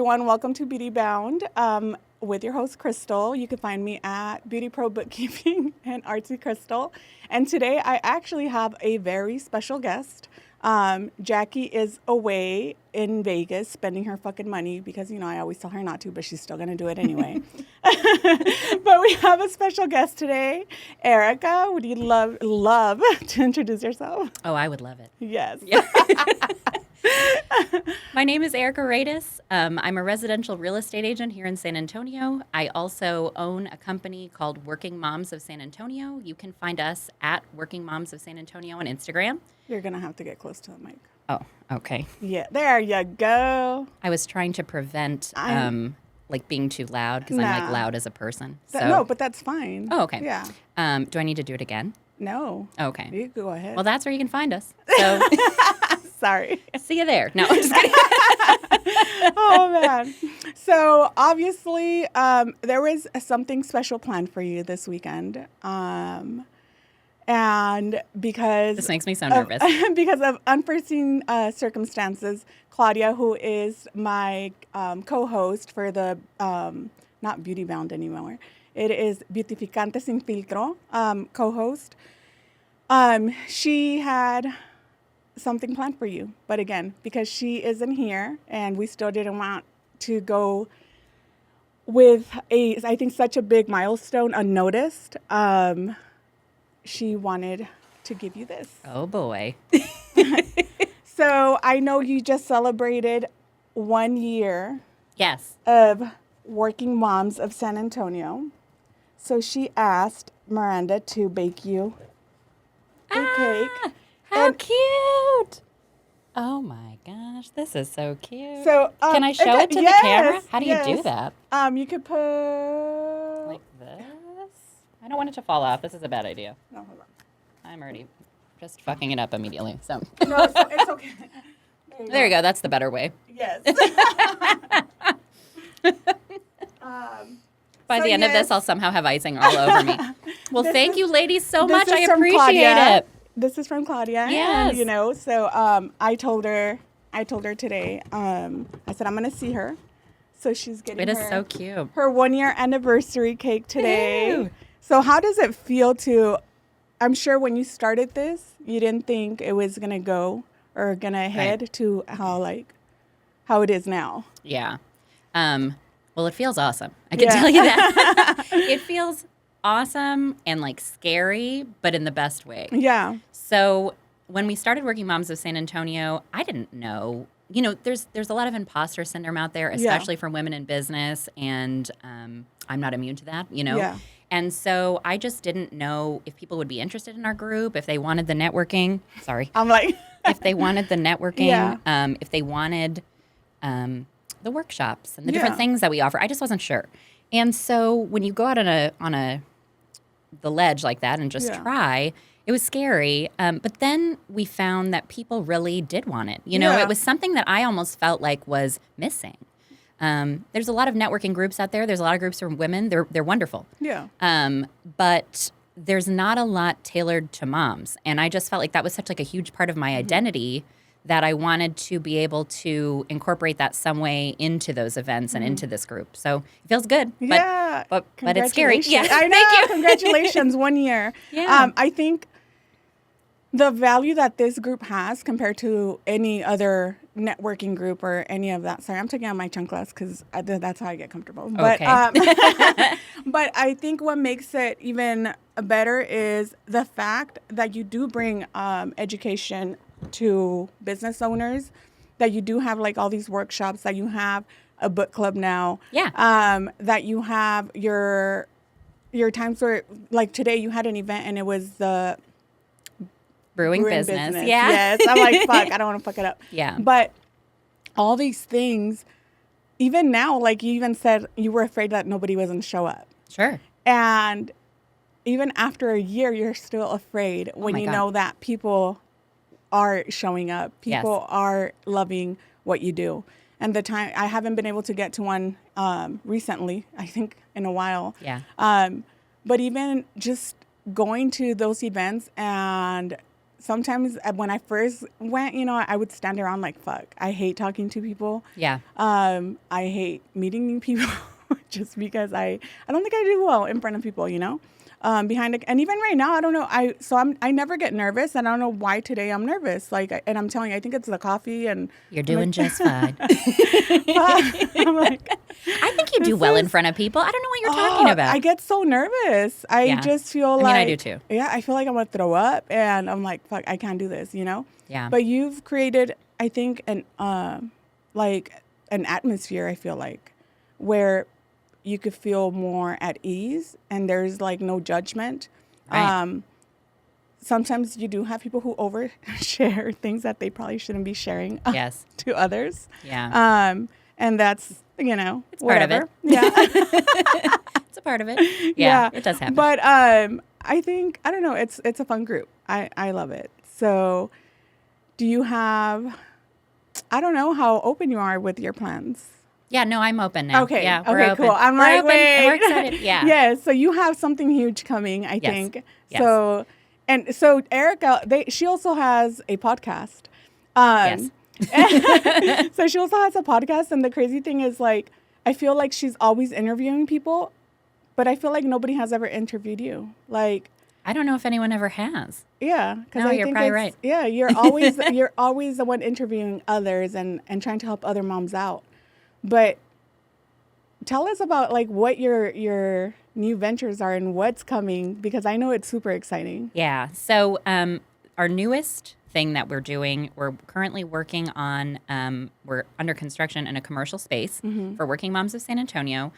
everyone. Welcome to Beauty Bound with your host, Cristal. You can find me at Beauty Pro Bookkeeping and Artsy Cristal. And today I actually have a very special guest. Jackie is away in Vegas spending her fucking money because, you know, I always tell her not to, but she's still going to do it anyway. But we have a special guest today. Erika, would you love to introduce yourself? Oh, I would love it. Yes. Yeah. My name is Erika Radis. I'm a residential real estate agent here in San Antonio. I also own a company called Working Moms of San Antonio. You can find us at Working Moms of San Antonio on Instagram. You're going to have to get close to the mic. Oh, okay. Yeah, there you go. I was trying to prevent being too loud because I'm like loud as a person. No, but that's fine. Oh, okay. Yeah. Do I need to do it again? No. Okay. You go ahead. Well, that's where you can find us. So sorry. See you there. No, I'm just kidding. Oh, man. So, obviously, there was something special planned for you this weekend. And because... This makes me so nervous. Because of unforeseen circumstances, Claudia, who is my co-host for the... not Beauty Bound anymore. It is Beautificante Sin Filtro co-host. She had something planned for you. But again, because she isn't here and we still didn't want to go with I think, such a big milestone unnoticed, she wanted to give you this. Oh, boy. So I know you just celebrated 1 year. Yes. Of Working Moms of San Antonio. So she asked Miranda to bake you a cake. How cute! Oh my gosh, this is so cute. So can I show it to the camera? How do you do that? You could put like this. I don't want it to fall off. This is a bad idea. No, hold on. I'm already just fucking it up immediately. So no, it's okay. There you go. That's the better way. Yes. By the end of this, I'll somehow have icing all over me. Well, thank you, ladies, so much. I appreciate it. This is from Claudia. Yes. And, you know, so I told her today, I said, I'm going to see her. So she's getting It is so cute. Her 1 year anniversary cake today. Ew. So how does it feel I'm sure when you started this, you didn't think it was going to go or going to head to how it is now. Yeah. Well, it feels awesome. I can tell you that. It feels awesome and like scary, but in the best way. Yeah. So when we started Working Moms of San Antonio, I didn't know. You know, there's a lot of imposter syndrome out there, especially for women in business, and I'm not immune to that, you know. Yeah. And so I just didn't know if people would be interested in our group, if they wanted the networking. Sorry. I'm like... if they wanted the networking, if they wanted the workshops and the different things that we offer. I just wasn't sure. And so when you go out on the ledge like that and just try, it was scary. But then we found that people really did want it. You know, it was something that I almost felt like was missing. There's a lot of networking groups out there. There's a lot of groups for women. They're wonderful. Yeah. But there's not a lot tailored to moms. And I just felt like that was such like a huge part of my identity that I wanted to be able to incorporate that some way into those events and into this group. So it feels good. Yeah. But it's scary. Yeah. I know. Thank you. Congratulations, 1 year. Yeah. I think the value that this group has compared to any other networking group or any of that. Sorry, I'm taking out my chanclas because that's how I get comfortable. But, okay. But I think what makes it even better is the fact that you do bring education to business owners, that you do have like all these workshops, that you have a book club now. Yeah. That you have your times where, like today you had an event and it was the brewing business. Yeah. Yes. I'm like, fuck, I don't want to fuck it up. Yeah. But all these things, even now, like you even said you were afraid that nobody was going to show up. Sure. And even after a year, you're still afraid when you know that people are showing up. People are loving what you do. And the time, I haven't been able to get to one recently, I think in a while. Yeah. But even just going to those events and sometimes when I first went, I would stand around like, fuck, I hate talking to people. Yeah. I hate meeting new people just because I don't think I do well in front of people, and even right now, I don't know. I never get nervous, and I don't know why today I'm nervous. And I'm telling you, I think it's the coffee, and you're doing just fine. I'm like, I think you do well in front of people. I don't know what you're talking about. I get so nervous. I just feel I do too. Yeah, I feel like I'm gonna throw up, and I'm like, fuck, I can't do this, Yeah. But you've created, I think, an atmosphere. I feel like where you could feel more at ease, and there's like no judgment. Right. Sometimes you do have people who overshare things that they probably shouldn't be sharing to others. Yeah. And that's, it's whatever. Part of it. Yeah. It's a part of it. Yeah. It does happen. But I think, I don't know, it's a fun group. I love it. So do you have, I don't know how open you are with your plans. Yeah, no, I'm open now. Okay. Yeah, okay, we're open. Cool. I'm we're like, open, wait. and we're excited. Yeah. Yeah. So you have something huge coming, I think. Yes. So Erika, she also has a podcast. Yes. So she also has a podcast, and the crazy thing is, like, I feel like she's always interviewing people, but I feel like nobody has ever interviewed you. Like, I don't know if anyone ever has. Yeah, because no, you're probably right. Yeah, you're always the one interviewing others and trying to help other moms out. But tell us about like what your new ventures are and what's coming, because I know it's super exciting. Yeah. So our newest thing that we're doing, we're currently working on, we're under construction in a commercial space for working moms of San Antonio,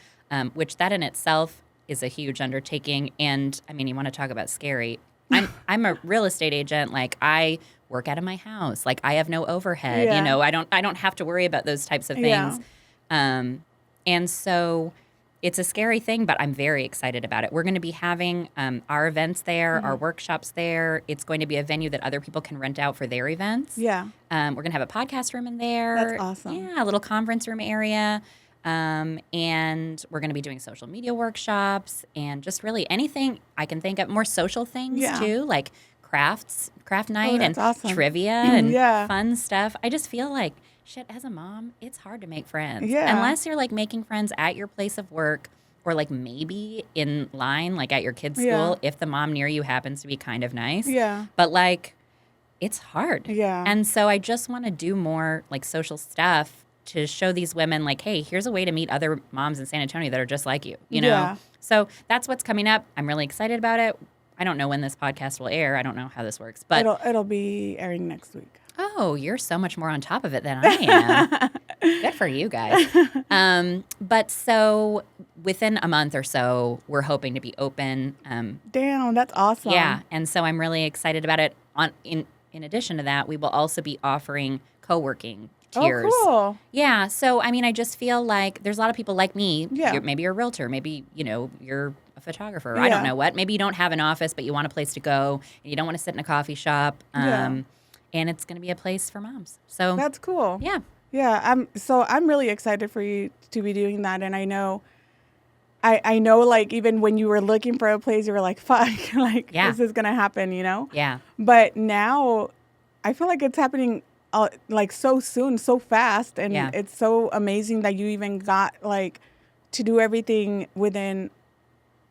which that in itself is a huge undertaking. And I mean, you want to talk about scary. I'm a real estate agent. Like, I work out of my house. Like, I have no overhead. Yeah. I don't have to worry about those types of things. Yeah. And so it's a scary thing, but I'm very excited about it. We're going to be having our events there, our workshops there. It's going to be a venue that other people can rent out for their events. Yeah. We're going to have a podcast room in there. That's awesome. Yeah, a little conference room area. And we're going to be doing social media workshops and just really anything I can think of, more social things too, like craft night and awesome. Trivia and fun stuff. I just feel like, shit, as a mom, it's hard to make friends. Yeah. Unless you're like making friends at your place of work or like maybe in line, like at your kid's school, if the mom near you happens to be kind of nice. Yeah. But like, it's hard. Yeah. And so I just want to do more like social stuff to show these women like, hey, here's a way to meet other moms in San Antonio that are just like you, you know? Yeah. So that's what's coming up. I'm really excited about it. I don't know when this podcast will air. I don't know how this works, but it'll be airing next week. Oh, you're so much more on top of it than I am. Good for you guys. But so within a month or so, we're hoping to be open. Damn, that's awesome. Yeah, and so I'm really excited about it. In addition to that, we will also be offering co-working tiers. Oh, cool. Yeah, so I mean, I just feel like there's a lot of people like me. Yeah. Maybe you're a realtor. Maybe, you're a photographer. I don't know what. Maybe you don't have an office, but you want a place to go, and you don't want to sit in a coffee shop. And it's going to be a place for moms. So that's cool. Yeah. Yeah. I'm really excited for you to be doing that. And I know, like, even when you were looking for a place, you were like, fuck, like, this is going to happen, Yeah. But now I feel like it's happening like so soon, so fast. And it's so amazing that you even got like to do everything within,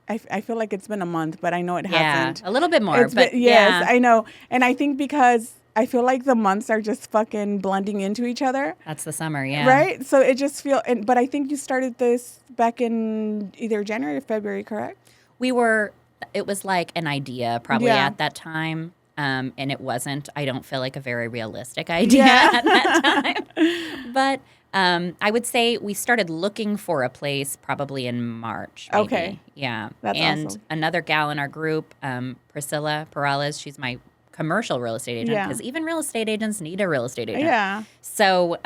I feel like it's been a month, but I know it hasn't. A little bit more. Yes, I know. And I think because I feel like the months are just fucking blending into each other. That's the summer, yeah. Right? So it just but I think you started this back in either January or February, correct? It was like an idea probably at that time. And it wasn't, I don't feel like a very realistic idea at that time. But I would say we started looking for a place probably in March. Maybe. Okay. Yeah. That's awesome. Another gal in our group, Priscilla Perales, she's my commercial real estate agent, because even real estate agents need a real estate agent. Yeah. So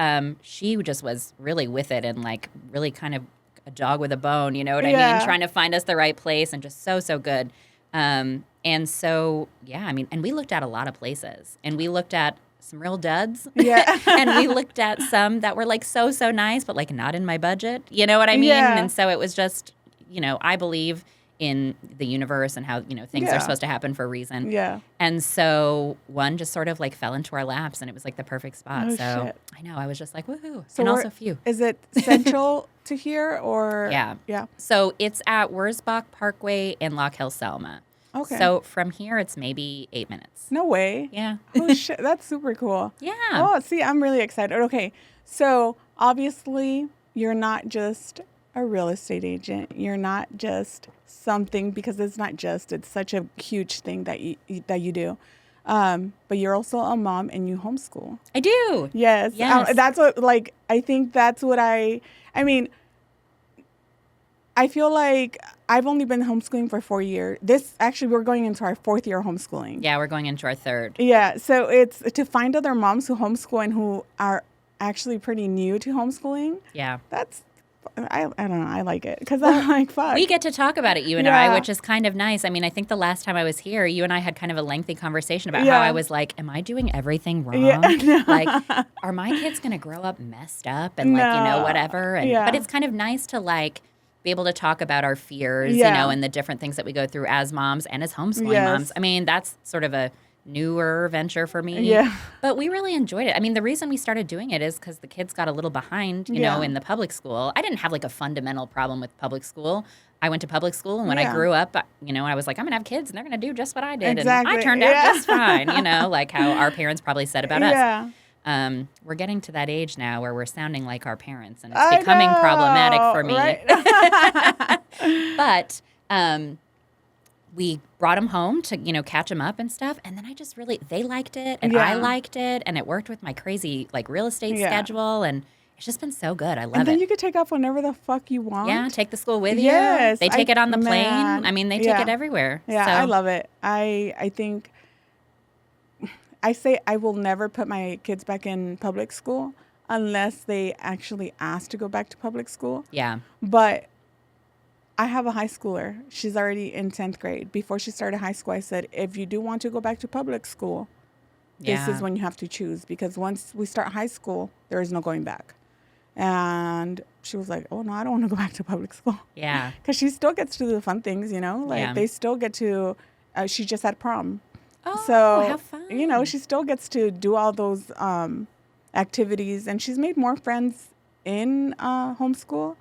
she just was really with it and like really kind of a dog with a bone, you know what I mean? Trying to find us the right place and just so good. And so, I mean, and we looked at a lot of places and we looked at some real duds. Yeah. And we looked at some that were like so nice, but like not in my budget. You know what I mean? Yeah. And so it was just, I believe in the universe and how, things are supposed to happen for a reason. Yeah. And so one just sort of like fell into our laps, and it was like the perfect spot. Oh, so shit. I know, I was just like, woohoo. So and also few. Is it central to here or? Yeah. Yeah. So it's at Wurzbach Parkway in Loch Hill, Selma. Okay. So from here, it's maybe 8 minutes. No way. Yeah. Oh, shit. That's super cool. Yeah. Oh, see, I'm really excited. Okay. So obviously, you're not just a real estate agent. You're not just something, because it's not just, it's such a huge thing that you do. But you're also a mom and you homeschool. I do. Yes. Yes. That's what, like, I think that's what I mean, I feel like I've only been homeschooling for 4 years. We're going into our 4th year of homeschooling. Yeah, we're going into our 3rd. Yeah. So it's to find other moms who homeschool and who are actually pretty new to homeschooling. Yeah. I don't know. I like it because I'm like, fuck. We get to talk about it, you and I, which is kind of nice. I mean, I think the last time I was here, you and I had kind of a lengthy conversation about how I was like, am I doing everything wrong? Yeah, no. Like, are my kids going to grow up messed up and whatever? And But it's kind of nice to like be able to talk about our fears, and the different things that we go through as moms and as homeschooling moms. I mean, that's sort of a newer venture for me. Yeah. But we really enjoyed it. I mean, the reason we started doing it is because the kids got a little behind, you know, in the public school. I didn't have like a fundamental problem with public school. I went to public school, and when I grew up, I was like, I'm going to have kids, and they're going to do just what I did. Exactly. And I turned out just fine, like how our parents probably said about us. We're getting to that age now where we're sounding like our parents, and it's becoming problematic for me. Right? But we brought them home to, catch them up and stuff. And then they liked it, and I liked it, and it worked with my crazy, like, real estate schedule. And it's just been so good. I love it. And then you could take off whenever the fuck you want. Yeah, take the school with you. Yes. They take it on the plane. I mean, they take it everywhere. Yeah, so. I love it. I think, I say I will never put my kids back in public school unless they actually ask to go back to public school. Yeah. But I have a high schooler. She's already in 10th grade. Before she started high school, I said, if you do want to go back to public school, this is when you have to choose. Because once we start high school, there is no going back. And she was like, oh, no, I don't want to go back to public school. Yeah. Because she still gets to do the fun things, Like, they still get to, she just had prom. Oh, so, how fun. She still gets to do all those activities. And she's made more friends in homeschool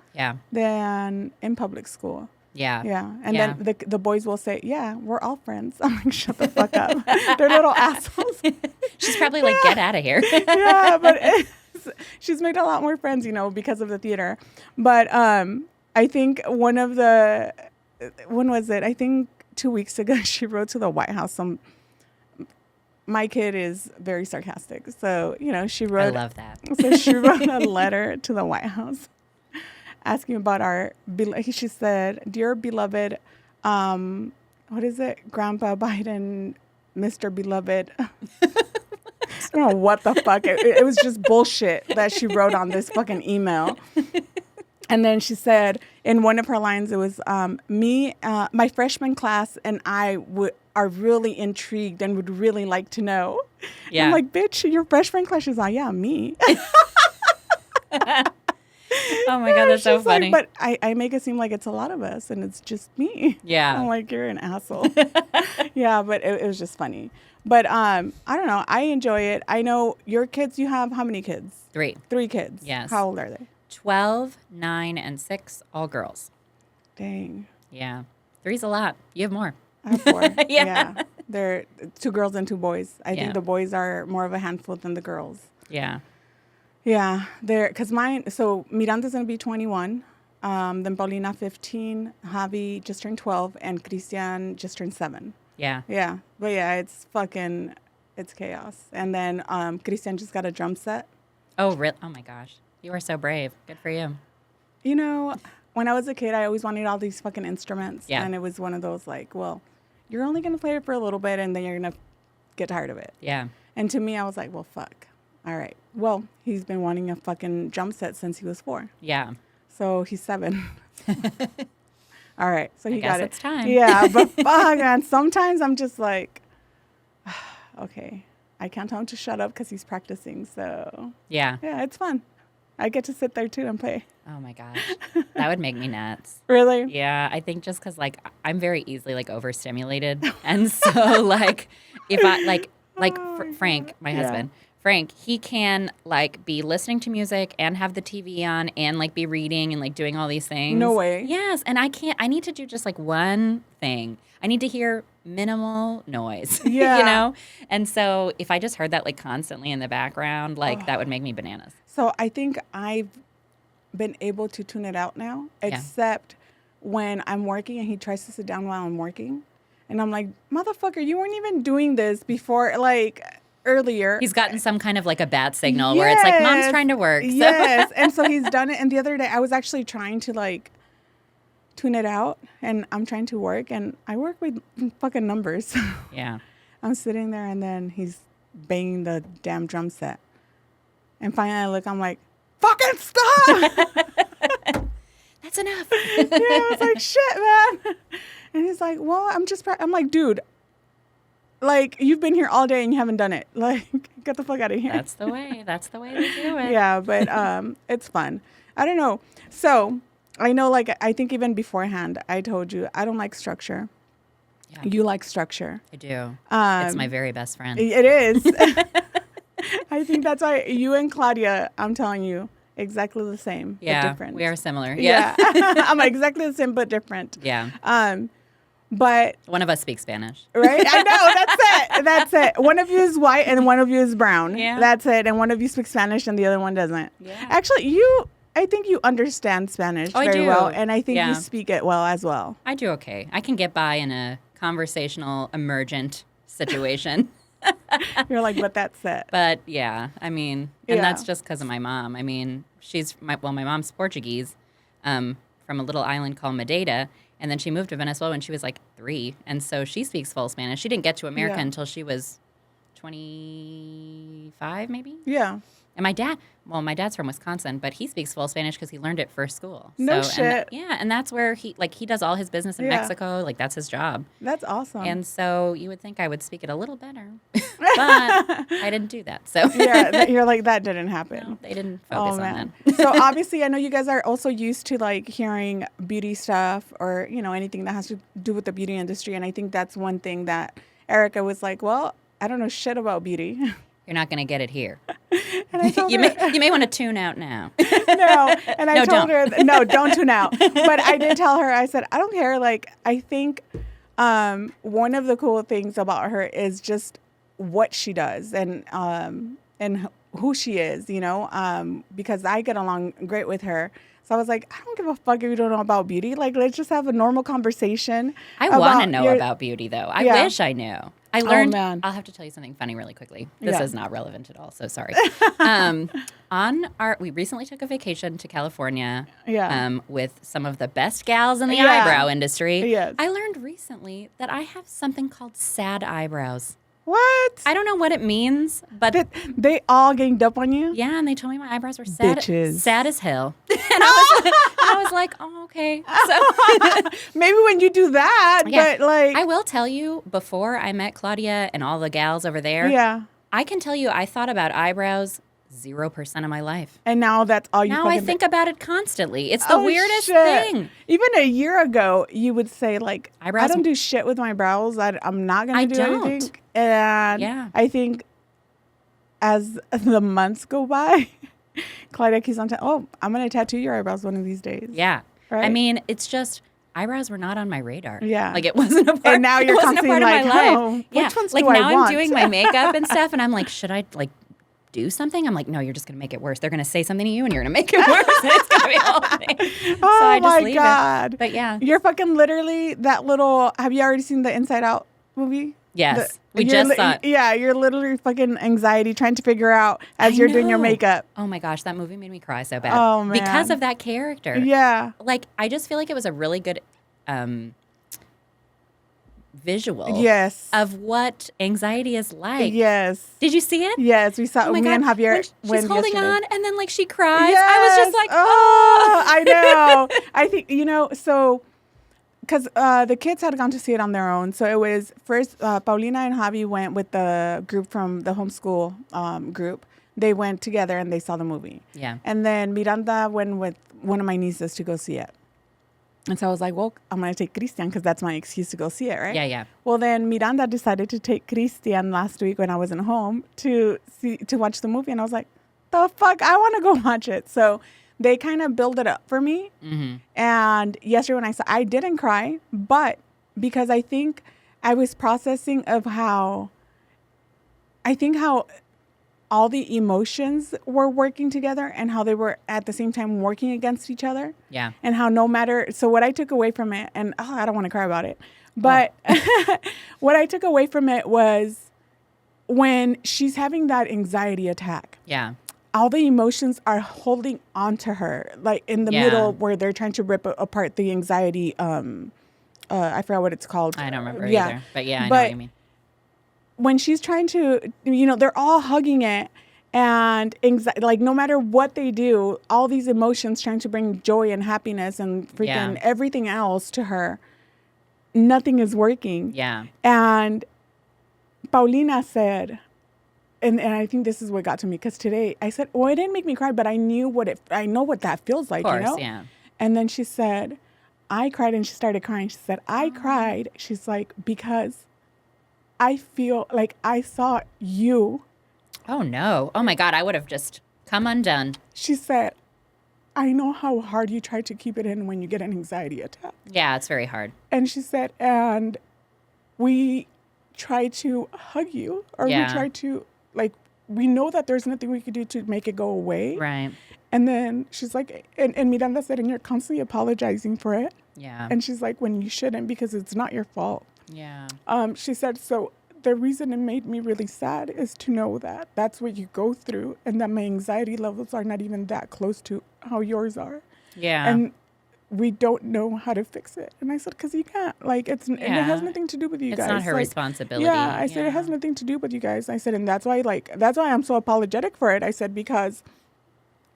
than in public school. Yeah. Yeah. And then the boys will say, yeah, we're all friends. I'm like, shut the fuck up. They're little assholes. She's probably like, get out of here. Yeah, but she's made a lot more friends, because of the theater. But I think when was it? I think 2 weeks ago, she wrote to the White House my kid is very sarcastic. So, she wrote. I love that. So she wrote a letter to the White House asking about she said, dear beloved, what is it? Grandpa Biden, Mr. Beloved. I don't know what the fuck. It was just bullshit that she wrote on this fucking email. And then she said, in one of her lines, it was, my freshman class and I are really intrigued and would really like to know. Yeah. I'm like, bitch, your freshman class? She's like, yeah, me. Oh, my God, that's so funny. Like, but I make it seem like it's a lot of us, and it's just me. Yeah. I'm like, you're an asshole. Yeah, but it was just funny. But I don't know. I enjoy it. I know your kids, you have how many kids? 3. 3 kids. Yes. How old are they? 12, 9, and 6, all girls. Dang. Yeah. 3's a lot. You have more. I have 4. Yeah. They're 2 girls and 2 boys. I think the boys are more of a handful than the girls. Yeah. Yeah. Because so Miranda's going to be 21. Then Paulina 15. Javi just turned 12. And Christian just turned 7. Yeah. Yeah. But yeah, it's chaos. And then Christian just got a drum set. Oh, really? Oh, my gosh. You are so brave. Good for you. When I was a kid, I always wanted all these fucking instruments. Yeah. And it was one of those like, well, you're only going to play it for a little bit and then you're going to get tired of it. Yeah. And to me, I was like, well, fuck. All right. Well, he's been wanting a fucking drum set since he was 4. Yeah. So he's 7. All right. So he got it. It's time. Yeah. But fuck, man. Sometimes I'm just like, okay. I can't tell him to shut up because he's practicing. So yeah. Yeah, it's fun. I get to sit there too and play. Oh my gosh, that would make me nuts. Really? Yeah, I think just because like I'm very easily like overstimulated, and so like if I Frank, my husband, Frank, he can like be listening to music and have the TV on and like be reading and like doing all these things. No way. Yes, and I can't. I need to do just like one thing. I need to hear minimal noise. Yeah. You know. And so if I just heard that like constantly in the background, like that would make me bananas. So I think I've been able to tune it out now, except when I'm working and he tries to sit down while I'm working, and I'm like, motherfucker, you weren't even doing this before, like. Earlier. He's gotten some kind of like a bad signal where it's like, mom's trying to work. So. Yes. And so he's done it. And the other day I was actually trying to like tune it out, and I'm trying to work, and I work with fucking numbers. Yeah. I'm sitting there, and then he's banging the damn drum set. And finally I look, I'm like, fucking stop. That's enough. Yeah, I was like, shit, man. And he's like, well, I'm like, dude, like, you've been here all day and you haven't done it. Like, get the fuck out of here. That's the way. That's the way to do it. Yeah, but it's fun. I don't know. So, I know, like, I think even beforehand, I told you, I don't like structure. Yeah. You like structure. I do. It's my very best friend. It is. I think that's why you and Claudia, I'm telling you, exactly the same, but different. We are similar. Yeah. I'm exactly the same, but different. Yeah. But one of us speaks Spanish. Right? I know. That's it. One of you is white and one of you is brown. Yeah. That's it. And one of you speaks Spanish and the other one doesn't. Yeah. Actually, I think you understand Spanish very well. And I think you speak it well as well. I do okay. I can get by in a conversational, emergent situation. You're like, but that's it. But yeah, I mean, and that's just because of my mom. I mean, my mom's Portuguese from a little island called Madeira. And then she moved to Venezuela when she was like 3. And so she speaks full Spanish. She didn't get to America until she was 25, maybe? Yeah. And my dad's from Wisconsin, but he speaks full Spanish because he learned it first school. No shit. And that's where he does all his business in Mexico. Like, that's his job. That's awesome. And so you would think I would speak it a little better, but I didn't do that. So yeah, you're like, that didn't happen. No, they didn't focus on that. So obviously, I know you guys are also used to like hearing beauty stuff or, you know, anything that has to do with the beauty industry. And I think that's one thing that Erika was like, well, I don't know shit about beauty. You're not going to get it here. And I told you may want to tune out now. No, and I told her, no, don't tune out. But I did tell her, I said, I don't care. Like, I think one of the cool things about her is just what she does and who she is, you know, because I get along great with her. So I was like, I don't give a fuck if you don't know about beauty. Like, let's just have a normal conversation. I want to know about beauty, though. I wish I knew. I learned. Oh, I'll have to tell you something funny really quickly. This is not relevant at all, so sorry. We recently took a vacation to California. With some of the best gals in the eyebrow industry. Yes. I learned recently that I have something called sad eyebrows. What? I don't know what it means, but they all ganged up on you? Yeah, and they told me my eyebrows were sad as hell. And I was like, oh, okay. So maybe when you do that, but like I will tell you, before I met Claudia and all the gals over there, I can tell you I thought about eyebrows 0% of my life. And now that's all you Now I think about it constantly. It's the weirdest thing. Even a year ago, you would say, like, eyebrows, I don't do shit with my brows. I'm not going to do anything. And I think as the months go by, Claudia keeps on I'm going to tattoo your eyebrows one of these days. Yeah. Right? I mean, it's just eyebrows were not on my radar. Yeah. Like, it wasn't a part, and now you're constantly like, which ones like, do I now want? I'm doing my makeup and stuff, and I'm like, should I, like, do something? I'm like, no, you're just going to make it worse. They're going to say something to you and you're going to make it worse. And it's going to be all thing. Oh, so I just my leave God. It. But yeah. You're fucking literally that little, have you already seen the Inside Out movie? Yes. We just saw it. Yeah, you're literally fucking anxiety trying to figure out as you're doing your makeup. Oh my gosh, that movie made me cry so bad. Oh, man. Because of that character. Yeah. Like, I just feel like it was a really good visual of what anxiety is like. Yes. Did you see it? Yes, we saw. Oh my me God. and Javier she's holding yesterday. on and then like she cries. Yes. I was just like, oh. I know. I think, so because the kids had gone to see it on their own. So it was first Paulina and Javi went with the group from the homeschool group. they went together and they saw the movie. Yeah. And then Miranda went with one of my nieces to go see it. And so I was like, well, I'm going to take Christian because that's my excuse to go see it, right? Yeah, yeah. Well, then Miranda decided to take Christian last week when I wasn't home to watch the movie. And I was like, the fuck? I want to go watch it. So they kind of build it up for me. Mm-hmm. And yesterday when I didn't cry, but because I think I was processing of how all the emotions were working together and how they were at the same time working against each other. Yeah. And how so what I took away from it, and I don't want to cry about it, but what I took away from it was when she's having that anxiety attack. Yeah. All the emotions are holding on to her, like in the middle where they're trying to rip apart the anxiety. I forgot what it's called. I don't remember either. But I know what you mean. When she's trying to, they're all hugging it and like no matter what they do, all these emotions trying to bring joy and happiness and freaking everything else to her, nothing is working. Yeah. And Paulina said, and I think this is what got to me because today I said, it didn't make me cry, but I know what that feels like, of course, yeah. And then she said, I cried, and she started crying. She said, I cried. She's like, because I feel like I saw you. Oh, no. Oh, my God. I would have just come undone. She said, I know how hard you try to keep it in when you get an anxiety attack. Yeah, it's very hard. And she said, and we try to hug you, or we try to, like, we know that there's nothing we could do to make it go away. Right. And then she's like, and Miranda said, and you're constantly apologizing for it. Yeah. And she's like, when you shouldn't, because it's not your fault. Yeah. She said, so the reason it made me really sad is to know that that's what you go through and that my anxiety levels are not even that close to how yours are. Yeah. And we don't know how to fix it. And I said, because you can't. Like, and it has nothing to do with you guys. It's not her responsibility. Yeah, I said, it has nothing to do with you guys. I said, and that's why I'm so apologetic for it. I said, because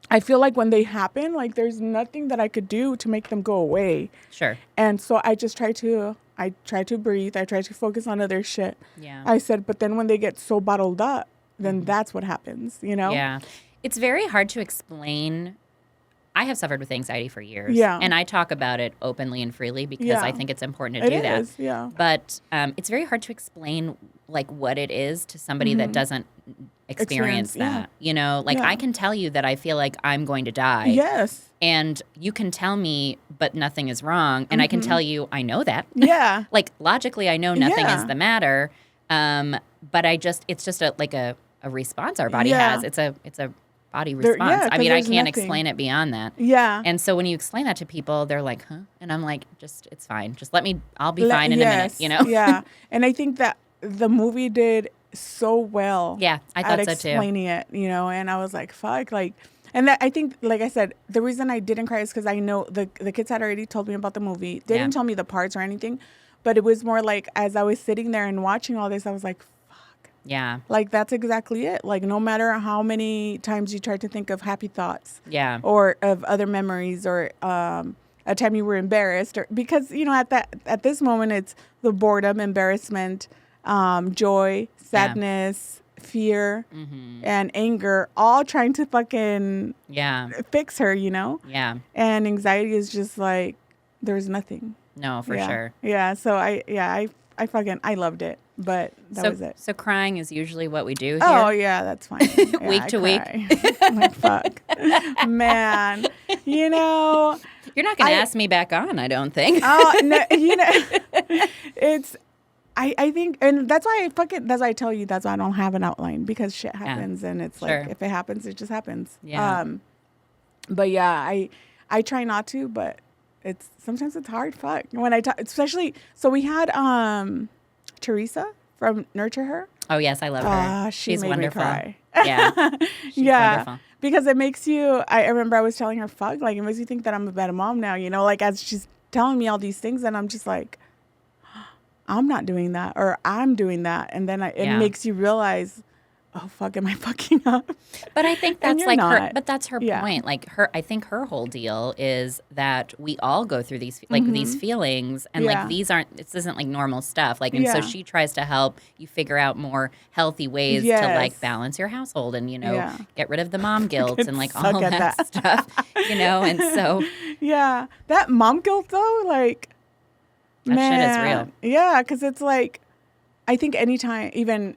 I feel like when they happen, like, there's nothing that I could do to make them go away. Sure. And so I just try to breathe. I try to focus on other shit. Yeah. I said, but then when they get so bottled up, then that's what happens, Yeah. It's very hard to explain. I have suffered with anxiety for years. Yeah. And I talk about it openly and freely because I think it's important to do that. It is, yeah. But it's very hard to explain, like, what it is to somebody that doesn't experience that. I can tell you that I feel like I'm going to die. Yes. And you can tell me, but nothing is wrong. And I can tell you, I know that. Yeah. Like, logically, I know nothing is the matter. But it's just a response our body has. It's a body response. I mean, I can't explain it beyond that. Yeah. And so when you explain that to people, they're like, huh? And I'm like, it's fine. Just I'll be fine in a minute, Yeah. And I think that the movie did so well. Yeah, I thought so too. Explaining it, and I was like, fuck, like, and that, I think, like I said, the reason I didn't cry is because I know the kids had already told me about the movie. They didn't tell me the parts or anything, but it was more like, as I was sitting there and watching all this, I was like, fuck. Yeah. Like, that's exactly it. Like, no matter how many times you try to think of happy thoughts. Yeah. Or of other memories, or a time you were embarrassed, or because, at this moment, it's the boredom, embarrassment, joy, sadness, fear, and anger, all trying to fucking fix her, Yeah. And anxiety is just like, there's nothing. No, for sure. Yeah. So I loved it, but that was it. So crying is usually what we do here. Oh yeah, that's fine. Yeah, week to week. I'm like, fuck, man. You're not going to ask me back on, I don't think. Oh no, it's. I think, and that's why I tell you, that's why I don't have an outline, because shit happens, and it's like, if it happens, it just happens. Yeah. But yeah, I try not to, but sometimes it's hard. Fuck. When I talk, especially, so we had Teresa from Nurture Her. Oh yes, I love her. She's made wonderful. Me cry. Yeah. She's wonderful. Because it makes you, I remember I was telling her, fuck, like, it makes you think that I'm a better mom now, like, as she's telling me all these things, and I'm just like, I'm not doing that, or I'm doing that. And then it makes you realize, oh, fuck, am I fucking up? But I think And that's you're like not. but that's her Yeah. point. Like I think her whole deal is that we all go through these these feelings, and like Yeah. this isn't like normal stuff. Like, and so Yeah. she tries to help you figure out more healthy ways to like Yes. balance your household and, Yeah. get rid of the mom guilt and like Suck all at that that. stuff, and so Yeah. That mom guilt, though, like, that shit is real. man. Yeah, because it's like, I think anytime, even,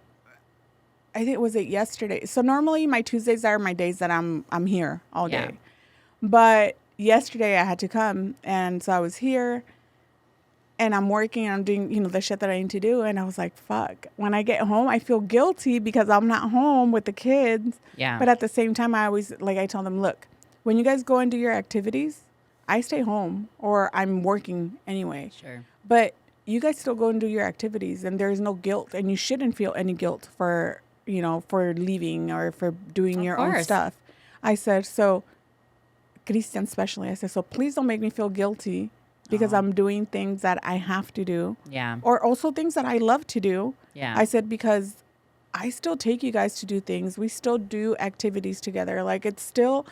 I think, was it yesterday? So normally my Tuesdays are my days that I'm here all Yeah. day. But yesterday I had to come, and so I was here, and I'm working, and I'm doing, the shit that I need to do, and I was like, fuck. When I get home, I feel guilty because I'm not home with the kids. Yeah. But at the same time, I always, like, I tell them, look, when you guys go and do your activities, I stay home, or I'm working anyway. Sure. But you guys still go and do your activities, and there's no guilt, and you shouldn't feel any guilt for, for leaving or for doing your own stuff. I said, so, Christian especially, I said, so please don't make me feel guilty because I'm doing things that I have to do. Yeah. Or also things that I love to do. Yeah. I said, because I still take you guys to do things. We still do activities together. Like, it's still...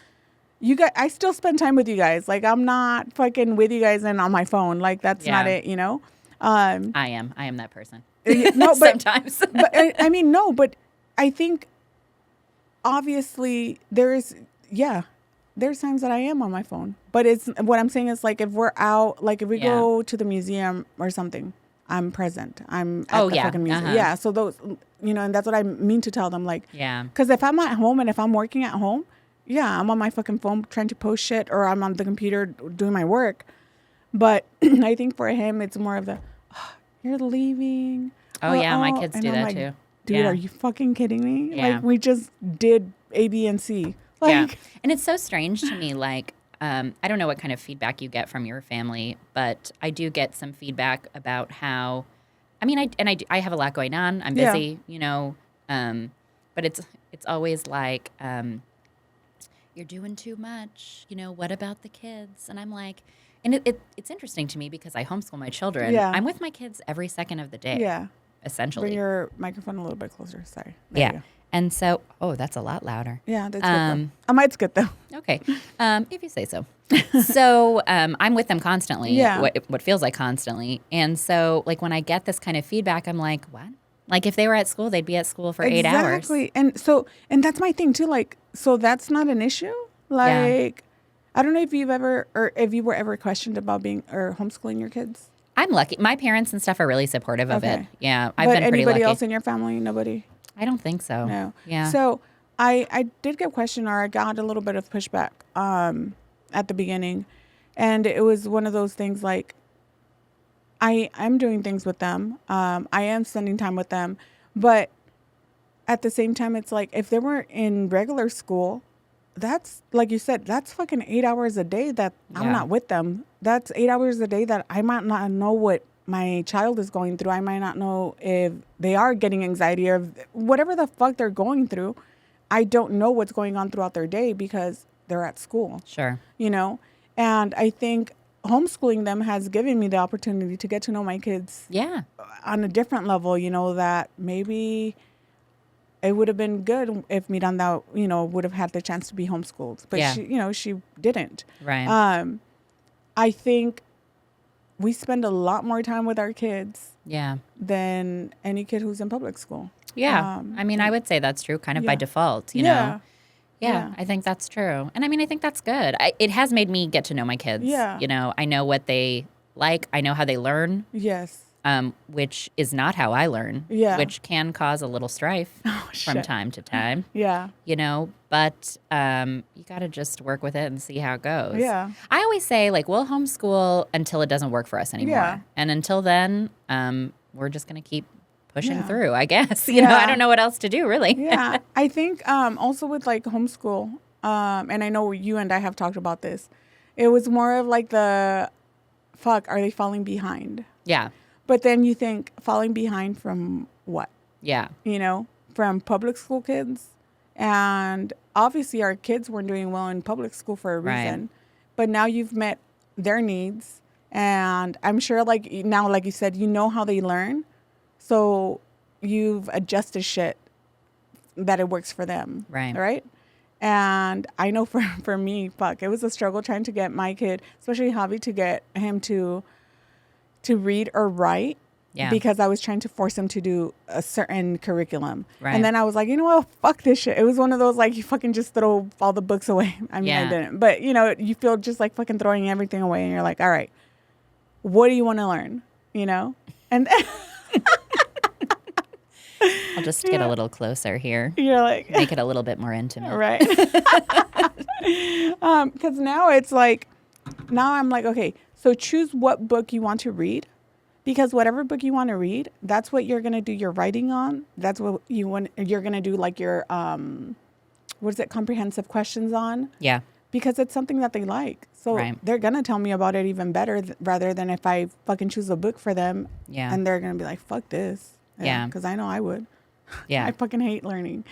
I still spend time with you guys. Like, I'm not fucking with you guys and on my phone. Like, that's not it, I am that person. No, but sometimes. but I mean, no, but I think obviously there's times that I am on my phone. But it's what I'm saying is, like, if we're out, like if we go to the museum or something, I'm present. I'm at the fucking museum. Uh-huh. Yeah. So those, and that's what I mean to tell them. Like, Yeah. because if I'm at home and if I'm working at home, yeah, I'm on my fucking phone trying to post shit, or I'm on the computer doing my work. But I think for him, it's more of the, you're leaving. Oh, yeah, my kids do that like, too. Dude, Yeah. are you fucking kidding me? Yeah. Like, we just did A, B, and C. Like, Yeah. And it's so strange to me, like, I don't know what kind of feedback you get from your family, but I do get some feedback about how, I mean, I have a lot going on. I'm busy, but it's always like, you're doing too much. What about the kids? And I'm like, and it's interesting to me because I homeschool my children. Yeah. I'm with my kids every second of the day. yeah. Essentially. Bring your microphone a little bit closer. Sorry. There you Yeah. go. And so, that's a lot louder. Yeah, that's good though. It's good though. Okay. If you say so. So I'm with them constantly. Yeah. What feels like constantly. And so, like, when I get this kind of feedback, I'm like, what? Like, if they were at school, they'd be at school for 8 hours. Exactly. And that's my thing too. Like, so that's not an issue. Like, I don't know if you've ever, or if you were ever questioned about being or homeschooling your kids. I'm lucky. My parents and stuff are really supportive of it. Yeah. I've been pretty anybody lucky. else in your family? Nobody? I don't think so. No. Yeah. So I did get questioned, or I got a little bit of pushback at the beginning. And it was one of those things like, I'm doing things with them. I am spending time with them. But at the same time, it's like, if they were in regular school, that's, like you said, that's fucking 8 hours a day that I'm not with them. That's 8 hours a day that I might not know what my child is going through. I might not know if they are getting anxiety or whatever the fuck they're going through. I don't know what's going on throughout their day because they're at school. Sure. And I think homeschooling them has given me the opportunity to get to know my kids on a different level, that maybe it would have been good if Miranda, would have had the chance to be homeschooled. But she didn't. Right. I think we spend a lot more time with our kids than any kid who's in public school. Yeah. I mean, I would say that's true kind of by default, you know? Yeah, I think that's true. And I mean, I think that's good. It has made me get to know my kids. Yeah. I know what they like. I know how they learn. Yes. Which is not how I learn. Yeah. Which can cause a little strife from shit. time to time. Yeah. But you got to just work with it and see how it goes. Yeah. I always say, like, we'll homeschool until it doesn't work for us anymore. Yeah. And until then, we're just going to keep pushing Yeah. through, I guess. I don't know what else to do, really. Yeah. I think also with like homeschool, and I know you and I have talked about this, it was more of like are they falling behind? Yeah. But then you think, falling behind from what? Yeah. From public school kids. And obviously our kids weren't doing well in public school for a reason. Right. But now you've met their needs. And I'm sure like now, like you said, how they learn. So you've adjusted shit that it works for them. Right. Right. And I know for me, fuck, it was a struggle trying to get my kid, especially Javi, to get him to read or write. Yeah. Because I was trying to force him to do a certain curriculum. Right. And then I was like, you know what? Fuck this shit. It was one of those, like, you fucking just throw all the books away. I mean, I didn't. But, you know, you feel just like fucking throwing everything away. And you're like, all right, what do you want to learn? You know? And I'll just get a little closer here. You're like. Make it a little bit more intimate. Right. Because now it's like, now I'm like, okay, so choose what book you want to read. Because whatever book you want to read, that's what you're going to do your writing on. That's what you're going to do like your, comprehensive questions on. Yeah. Because it's something that they like. So they're going to tell me about it even better rather than if I fucking choose a book for them. Yeah. And they're going to be like, fuck this. Yeah. Because I know I would. Yeah. I fucking hate learning.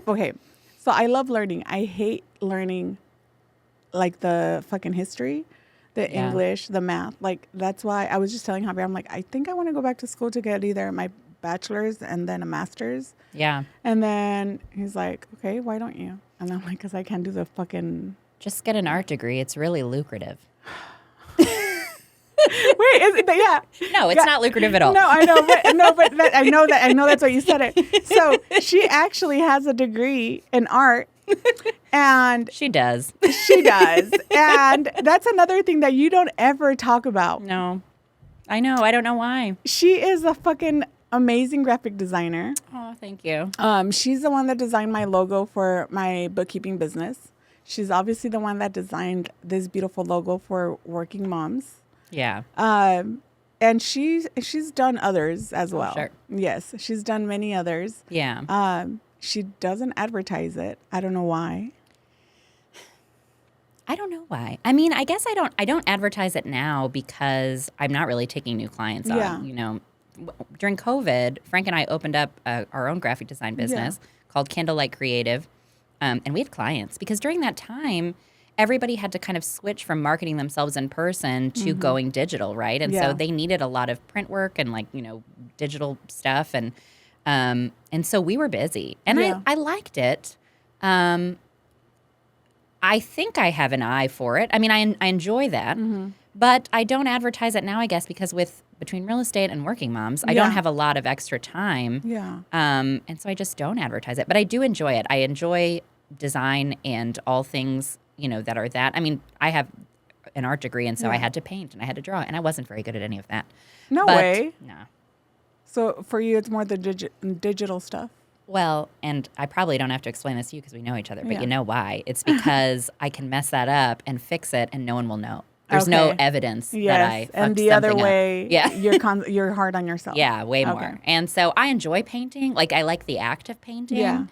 Okay. So I love learning. I hate learning like the fucking history. The English, the math. Like, that's why I was just telling Javier, I'm like, I think I want to go back to school to get either my bachelor's and then a master's. Yeah. And then he's like, okay, why don't you? And I'm like, because I can't do the fucking... Just get an art degree. It's really lucrative. Wait, is it? Yeah. No, it's not lucrative at all. No, I know. But I know that's what you said it. So she actually has a degree in art. And she does. She does. And that's another thing that you don't ever talk about. No. I know. I don't know why. She is a fucking amazing graphic designer. Oh, thank you. She's the one that designed my logo for my bookkeeping business. She's obviously the one that designed this beautiful logo for working moms. Yeah. And she's done others as well. Sure. Yes, she's done many others. Yeah. She doesn't advertise it. I don't know why. I don't know why. I mean, I guess I don't advertise it now because I'm not really taking new clients on. You know, during COVID, Frank and I opened up our own graphic design business called Candlelight Creative, and we had clients because during that time, everybody had to kind of switch from marketing themselves in person to going digital, right? And so they needed a lot of print work and like, you know, digital stuff. And so we were busy. And I liked it. I think I have an eye for it. I mean, I enjoy that. But I don't advertise it now, I guess, because between real estate and working moms, I don't have a lot of extra time. Yeah. And so I just don't advertise it. But I do enjoy it. I enjoy design and all things, you know, that are that. I mean, I have an art degree, and so I had to paint and I had to draw, and I wasn't very good at any of that. No way. No. So for you, it's more the digital stuff. Well, and I probably don't have to explain this to you because we know each other, but you know why. It's because I can mess that up and fix it, and no one will know. There's no evidence that I fucked and the other something way, up. you're hard on yourself. Yeah, way more. Okay. And so I enjoy painting. Like, I like the act of painting. Yeah.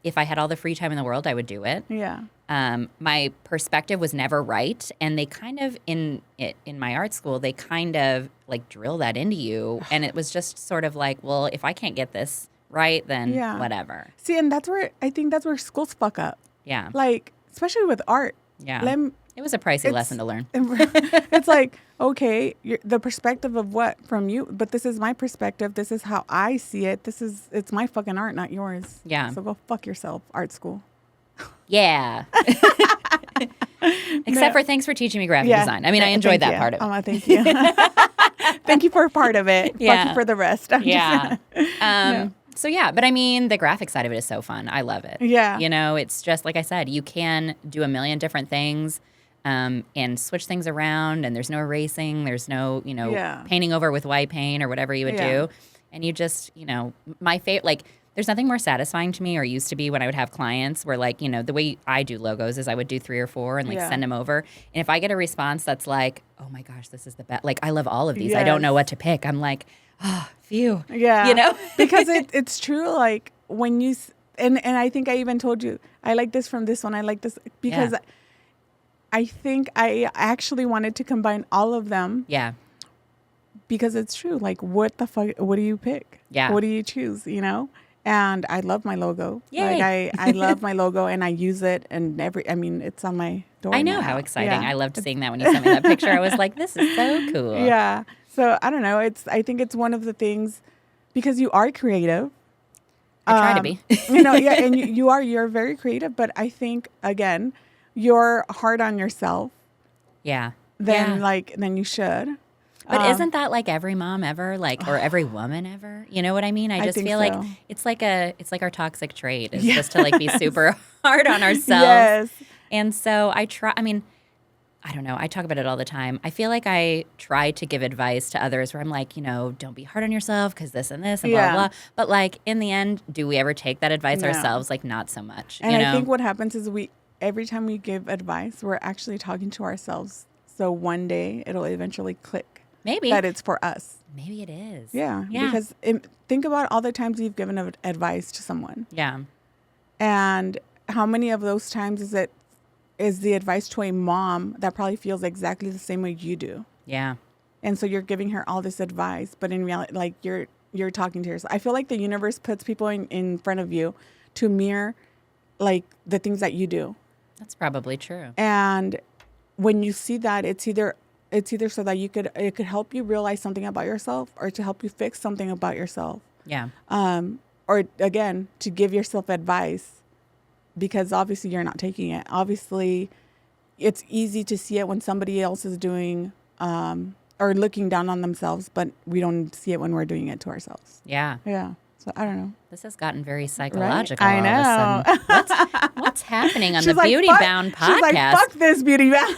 If I had all the free time in the world, I would do it. Yeah. My perspective was never right, and they kind of in my art school, they kind of like drill that into you, and it was just sort of like, well, if I can't get this right, then whatever. See, and I think that's where schools fuck up. Yeah. Like, especially with art. Yeah. It was a pricey lesson to learn. It's like, okay, the perspective of what from you, but this is my perspective. This is how I see it. It's my fucking art, not yours. Yeah. So go fuck yourself, art school. Yeah. Except for thanks for teaching me graphic design. I mean, I enjoyed that part of it. Thank you. Thank you for a part of it. Fuck you for the rest. So yeah, but I mean, the graphic side of it is so fun. I love it. Yeah. You know, it's just like I said, you can do a million different things and switch things around, and there's no erasing, there's no, you know, painting over with white paint or whatever you would do. And you just, you know, my favorite, like, there's nothing more satisfying to me, or used to be when I would have clients where, like, you know, the way I do logos is I would do 3 or 4 and like send them over. And if I get a response that's like, oh my gosh, this is the best. Like, I love all of these. I don't know what to pick. I'm like, oh, phew. Yeah. You know? Because it's true. Like, when you, and I think I even told you, I like this from this one. I like this because I think I actually wanted to combine all of them. Yeah. Because it's true. Like, what the fuck, what do you pick? Yeah. What do you choose, you know? And I love my logo. Yay. Like, I love my logo, and I use it, and it's on my door. I know, how exciting. I loved seeing that when you sent me that picture. I was like, this is so cool. Yeah. So I don't know. I think it's one of the things, because you are creative. try to be. Yeah, and you're very creative, but I think, again, you're hard on yourself Yeah. than you should. But isn't that like every mom ever, like, or every woman ever? You know what I mean? I just feel like it's like our toxic trait is just to like be super hard on ourselves. Yes. And so I don't know. I talk about it all the time. I feel like I try to give advice to others where I'm like, don't be hard on yourself because this and this and blah, blah, blah. But like in the end, do we ever take that advice ourselves? Like not so much. And I think what happens is every time we give advice, we're actually talking to ourselves. So one day it'll eventually click. Maybe. That it's for us. Maybe it is. Yeah. Because think about all the times you've given advice to someone. Yeah. And how many of those times is the advice to a mom that probably feels exactly the same way you do? Yeah. And so you're giving her all this advice, but in reality, like you're talking to yourself. I feel like the universe puts people in front of you to mirror like the things that you do. That's probably true. And when you see that, it's either so that it could help you realize something about yourself or to help you fix something about yourself. Yeah. Or again, to give yourself advice because obviously you're not taking it. Obviously, it's easy to see it when somebody else is doing or looking down on themselves, but we don't see it when we're doing it to ourselves. Yeah. Yeah. So I don't know. This has gotten very psychological. Right? I know. All of a sudden. What's happening on the Beauty Bound podcast? She's like, fuck this Beauty Bound.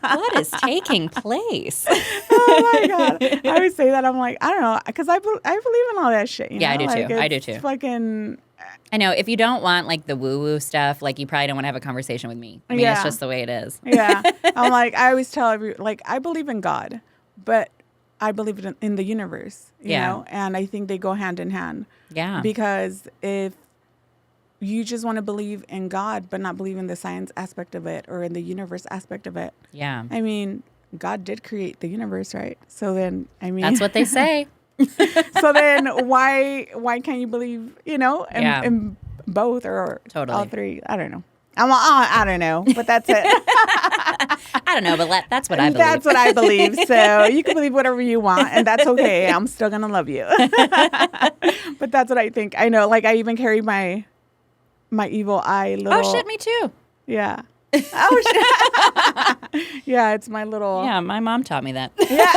What is taking place? Oh my God. I always say that. I'm like, I don't know. Because I believe in all that shit. Yeah, know? I do too. Fucking. I know. If you don't want like the woo-woo stuff, like you probably don't want to have a conversation with me. I mean, it's just the way it is. Yeah. I'm like, I always tell like, I believe in God, but I believe in the universe, you know? And I think they go hand in hand. Yeah. Because if you just want to believe in God, but not believe in the science aspect of it or in the universe aspect of it. Yeah. I mean, God did create the universe, right? So then, I mean. That's what they say. So then why can't you believe, in both or all three? I don't know. I don't know, but that's it. I don't know, but that's what I believe. That's what I believe. So you can believe whatever you want, and that's okay. I'm still going to love you. But that's what I think. I know, like I even carry my evil eye little. Oh, shit, me too. Yeah. Oh, shit. Yeah, it's my little. Yeah, my mom taught me that. Yeah.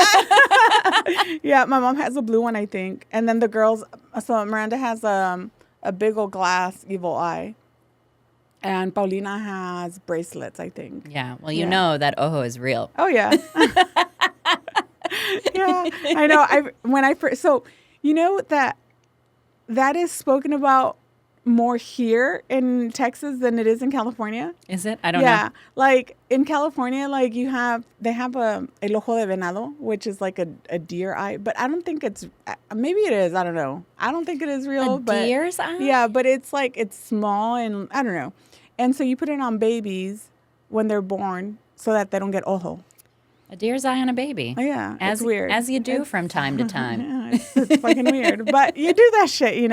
Yeah, my mom has a blue one, I think. And then the girls, so Miranda has a big old glass evil eye. And Paulina has bracelets, I think. Yeah. Well, you know that ojo is real. Oh, yeah. Yeah. I know. So, that is spoken about more here in Texas than it is in California. Is it? I don't know. Yeah. Like in California, like they have el ojo de venado, which is like a deer eye, but I don't think maybe it is. I don't know. I don't think it is real. Deer's eye? Yeah, but it's small and I don't know. And so you put it on babies when they're born so that they don't get ojo. A deer's eye on a baby. Oh, yeah. It's weird. As you do from time to time. Yeah, it's fucking weird. But you do that shit,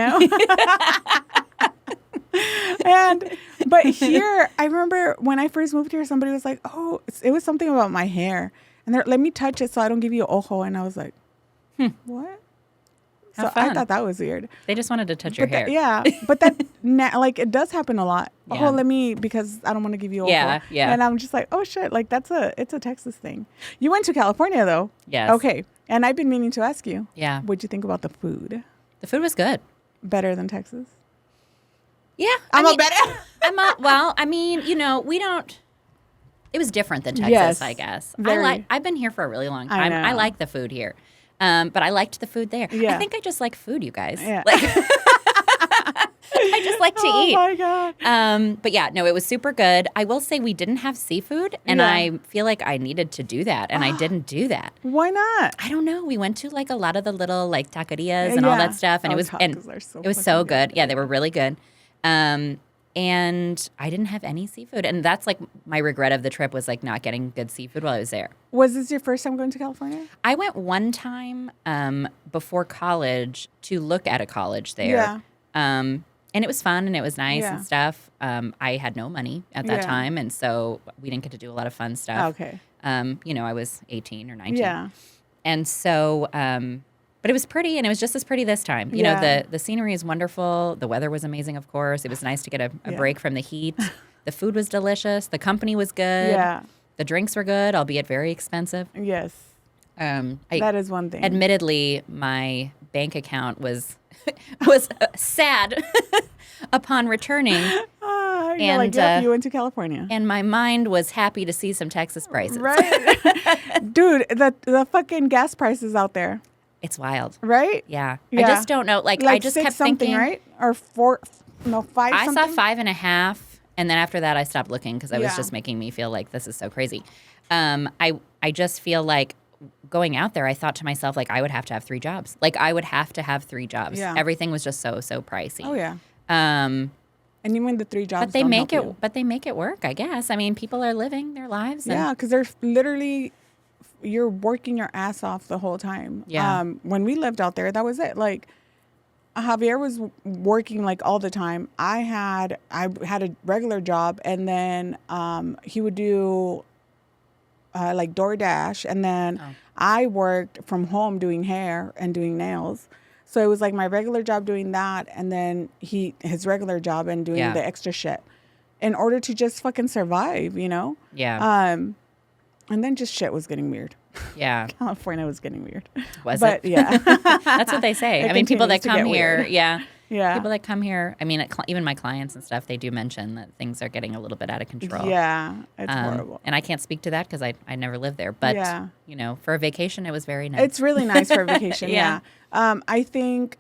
But here, I remember when I first moved here, somebody was like, oh, it was something about my hair. And they're, let me touch it so I don't give you ojo. And I was like, what? How so fun. I thought that was weird. They just wanted to touch your hair. Yeah. But that, it does happen a lot. Yeah. Oh, because I don't want to give you ojo. Yeah, yeah. And I'm just like, oh, shit. Like, it's a Texas thing. You went to California, though. Yes. Okay. And I've been meaning to ask you. Yeah. What'd you think about the food? The food was good. Better than Texas? Yeah. Well, I mean, we don't. It was different than Texas, yes, I guess. Very. I've been here for a really long time. I like the food here. But I liked the food there. Yeah. I think I just like food, you guys. Yeah. I just like to eat. Oh, my God. But yeah, no, it was super good. I will say we didn't have seafood, and I feel like I needed to do that, and I didn't do that. Why not? I don't know. We went to a lot of the little taquerias and all that stuff, and it was so good. Yeah, they were really good. And I didn't have any seafood, and that's my regret of the trip was not getting good seafood while I was there. Was this your first time going to California? I went one time before college to look at a college there. Yeah. And it was fun and it was nice and stuff. I had no money at that time, and so we didn't get to do a lot of fun stuff. Okay. I was 18 or 19. Yeah. And so But it was pretty, and it was just as pretty this time. You know, the scenery is wonderful. The weather was amazing, of course. It was nice to get a break from the heat. The food was delicious. The company was good. Yeah. The drinks were good, albeit very expensive. Yes. That is one thing. Admittedly, my bank account was sad upon returning. You're like, yep, you went to California. And my mind was happy to see some Texas prices. Right? Dude, the fucking gas prices out there. It's wild. Right? Yeah. I just don't know. Like I just kept thinking. Right? Or 5 I something? saw 5.5. And then after that, I stopped looking because it was just making me feel like this is so crazy. I just feel like going out there, I thought to myself, like, I would have to have 3 jobs. Like, I would have to have 3 jobs. Yeah. Everything was just so pricey. Oh, yeah. And even the 3 jobs But they make it. But they make it work, I guess. I mean, people are living their lives. Yeah, because they're literally, you're working your ass off the whole time. Yeah. When we lived out there, that was it. Like, Javier was working like all the time. I had a regular job, and then he would do like DoorDash, and then I worked from home doing hair and doing nails. So it was like my regular job doing that, and then his regular job and doing the extra shit in order to just fucking survive, you know? Yeah. And then just shit was getting weird. Yeah. California was getting weird. Was it? Yeah. That's what they say. I mean, people that come here, yeah. People that come here, I mean, even my clients and stuff, they do mention that things are getting a little bit out of control. Yeah, it's horrible. And I can't speak to that because I never lived there. But, you know, for a vacation, it was very nice. It's really nice for a vacation, yeah. I think,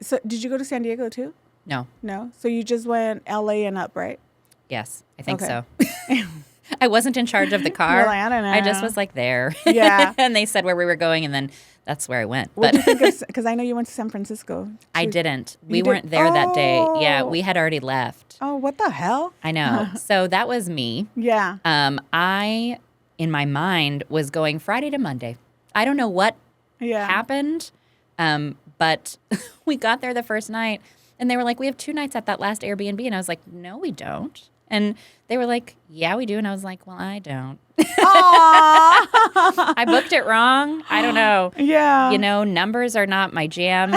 so did you go to San Diego too? No. No? So you just went LA and up, right? Yes, I think so. I wasn't in charge of the car. You're like, I don't know. I just was like there. Yeah. And they said where we were going, and then that's where I went. What do you think of, because I know you went to San Francisco. I didn't. We weren't there that day. Yeah, we had already left. Oh, what the hell? I know. So that was me. Yeah. I, in my mind, was going Friday to Monday. I don't know what happened, but we got there the first night, and they were like, we have 2 nights at that last Airbnb. And I was like, no, we don't. And they were like, yeah, we do. And I was like, well, I don't. I booked it wrong. I don't know. Yeah. You know, numbers are not my jam.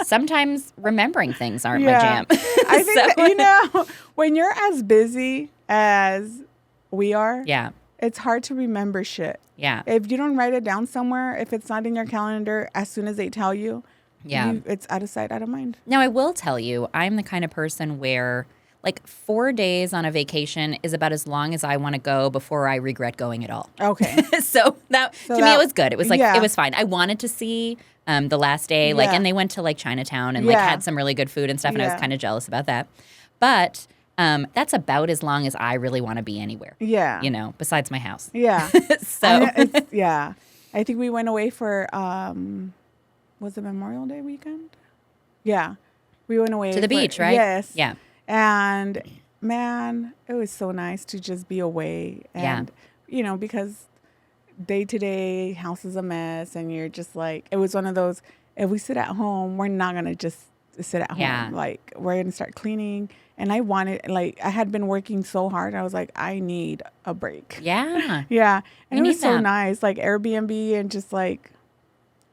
Sometimes remembering things aren't my jam. I think that, you know, when you're as busy as we are, it's hard to remember shit. Yeah. If you don't write it down somewhere, if it's not in your calendar, as soon as they tell you, it's out of sight, out of mind. Now, I will tell you, I'm the kind of person where, like, 4 days on a vacation is about as long as I want to go before I regret going at all. Okay. So to me, it was good. It was like, it was fine. I wanted to see the last day, like, and they went to like Chinatown and like had some really good food and stuff. And I was kind of jealous about that. But that's about as long as I really want to be anywhere. Yeah. You know, besides my house. Yeah. So. I think we went away for, was it Memorial Day weekend? Yeah. We went away. To the beach, right? Yes. Yeah. And man, it was so nice to just be away. And, you know, because day to day, house is a mess. And you're just like, it was one of those, if we sit at home, we're not going to just sit at home. Yeah. Like, we're going to start cleaning. And I wanted, like, I had been working so hard. I was like, I need a break. Yeah. Yeah. And it was so nice. Like, Airbnb and just like,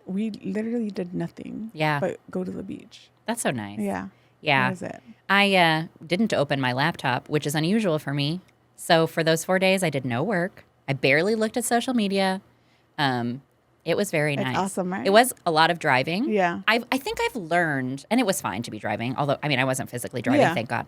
we literally did nothing. Yeah. But go to the beach. That's so nice. Yeah. Yeah. That was it. I didn't open my laptop, which is unusual for me. So for those 4 days, I did no work. I barely looked at social media. It was very nice. It's awesome, right? It was a lot of driving. Yeah. I think I've learned, and it was fine to be driving, although, I mean, I wasn't physically driving, thank God.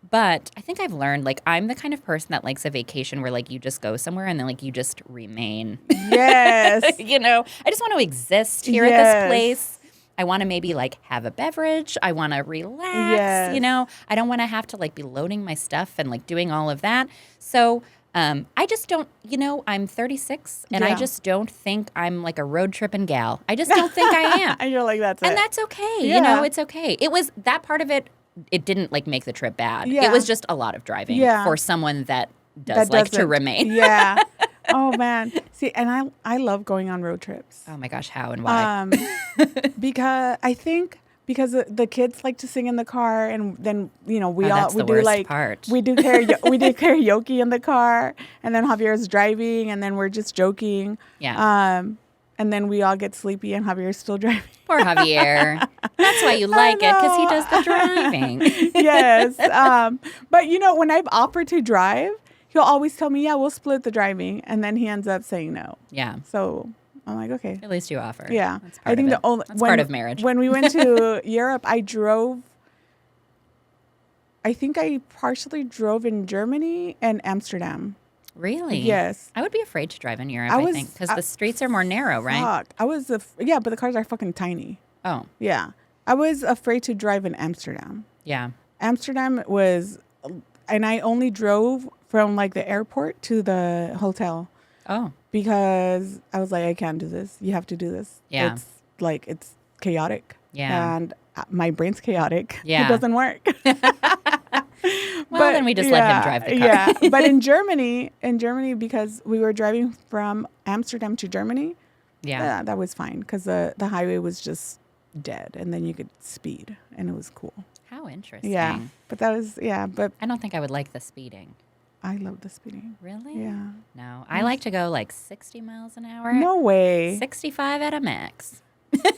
But I think I've learned, like, I'm the kind of person that likes a vacation where, like, you just go somewhere and then, like, you just remain. Yes. You know, I just want to exist here at this place. I want to maybe, like, have a beverage. I want to relax, you know. I don't want to have to, like, be loading my stuff and, like, doing all of that. So I just don't, you know, I'm 36, and I just don't think I'm, like, a road tripping gal. I just don't think I am. And you're like, that's and that's okay. You know, it's okay. It was that part of it. It didn't, like, make the trip bad. It was just a lot of driving for someone that does like to remain. Yeah. Oh, man. See, and I love going on road trips. Oh, my gosh. How and why? Because I think because the kids like to sing in the car, and then, you know, we do karaoke in the car, and then Javier's driving, and then we're just joking. Yeah. and then we all get sleepy and Javier's still driving. Poor Javier. That's why you like it, because he does the driving. Yes. But, when I've offered to drive, he'll always tell me, yeah, we'll split the driving. And then he ends up saying no. Yeah. So I'm like, okay. At least you offer. Yeah. That's part of it. That's part of marriage. When we went to Europe, I think I partially drove in Germany and Amsterdam. Really? Yes. I would be afraid to drive in Europe, I think, because the streets are more narrow, right? Fuck. But the cars are fucking tiny. Oh. Yeah. I was afraid to drive in Amsterdam. Yeah. Amsterdam was, and I only drove from like the airport to the hotel. Oh. Because I was like, I can't do this. You have to do this. Yeah. It's chaotic. Yeah. And my brain's chaotic. Yeah. It doesn't work. Well, then we just let him drive the car. Yeah. But in Germany, because we were driving from Amsterdam to Germany, that was fine because the highway was just dead, and then you could speed, and it was cool. How interesting. Yeah. But but I don't think I would like the speeding. I love the speeding. Really? Yeah. No. I like to go like 60 miles an hour. No way. 65 at a max.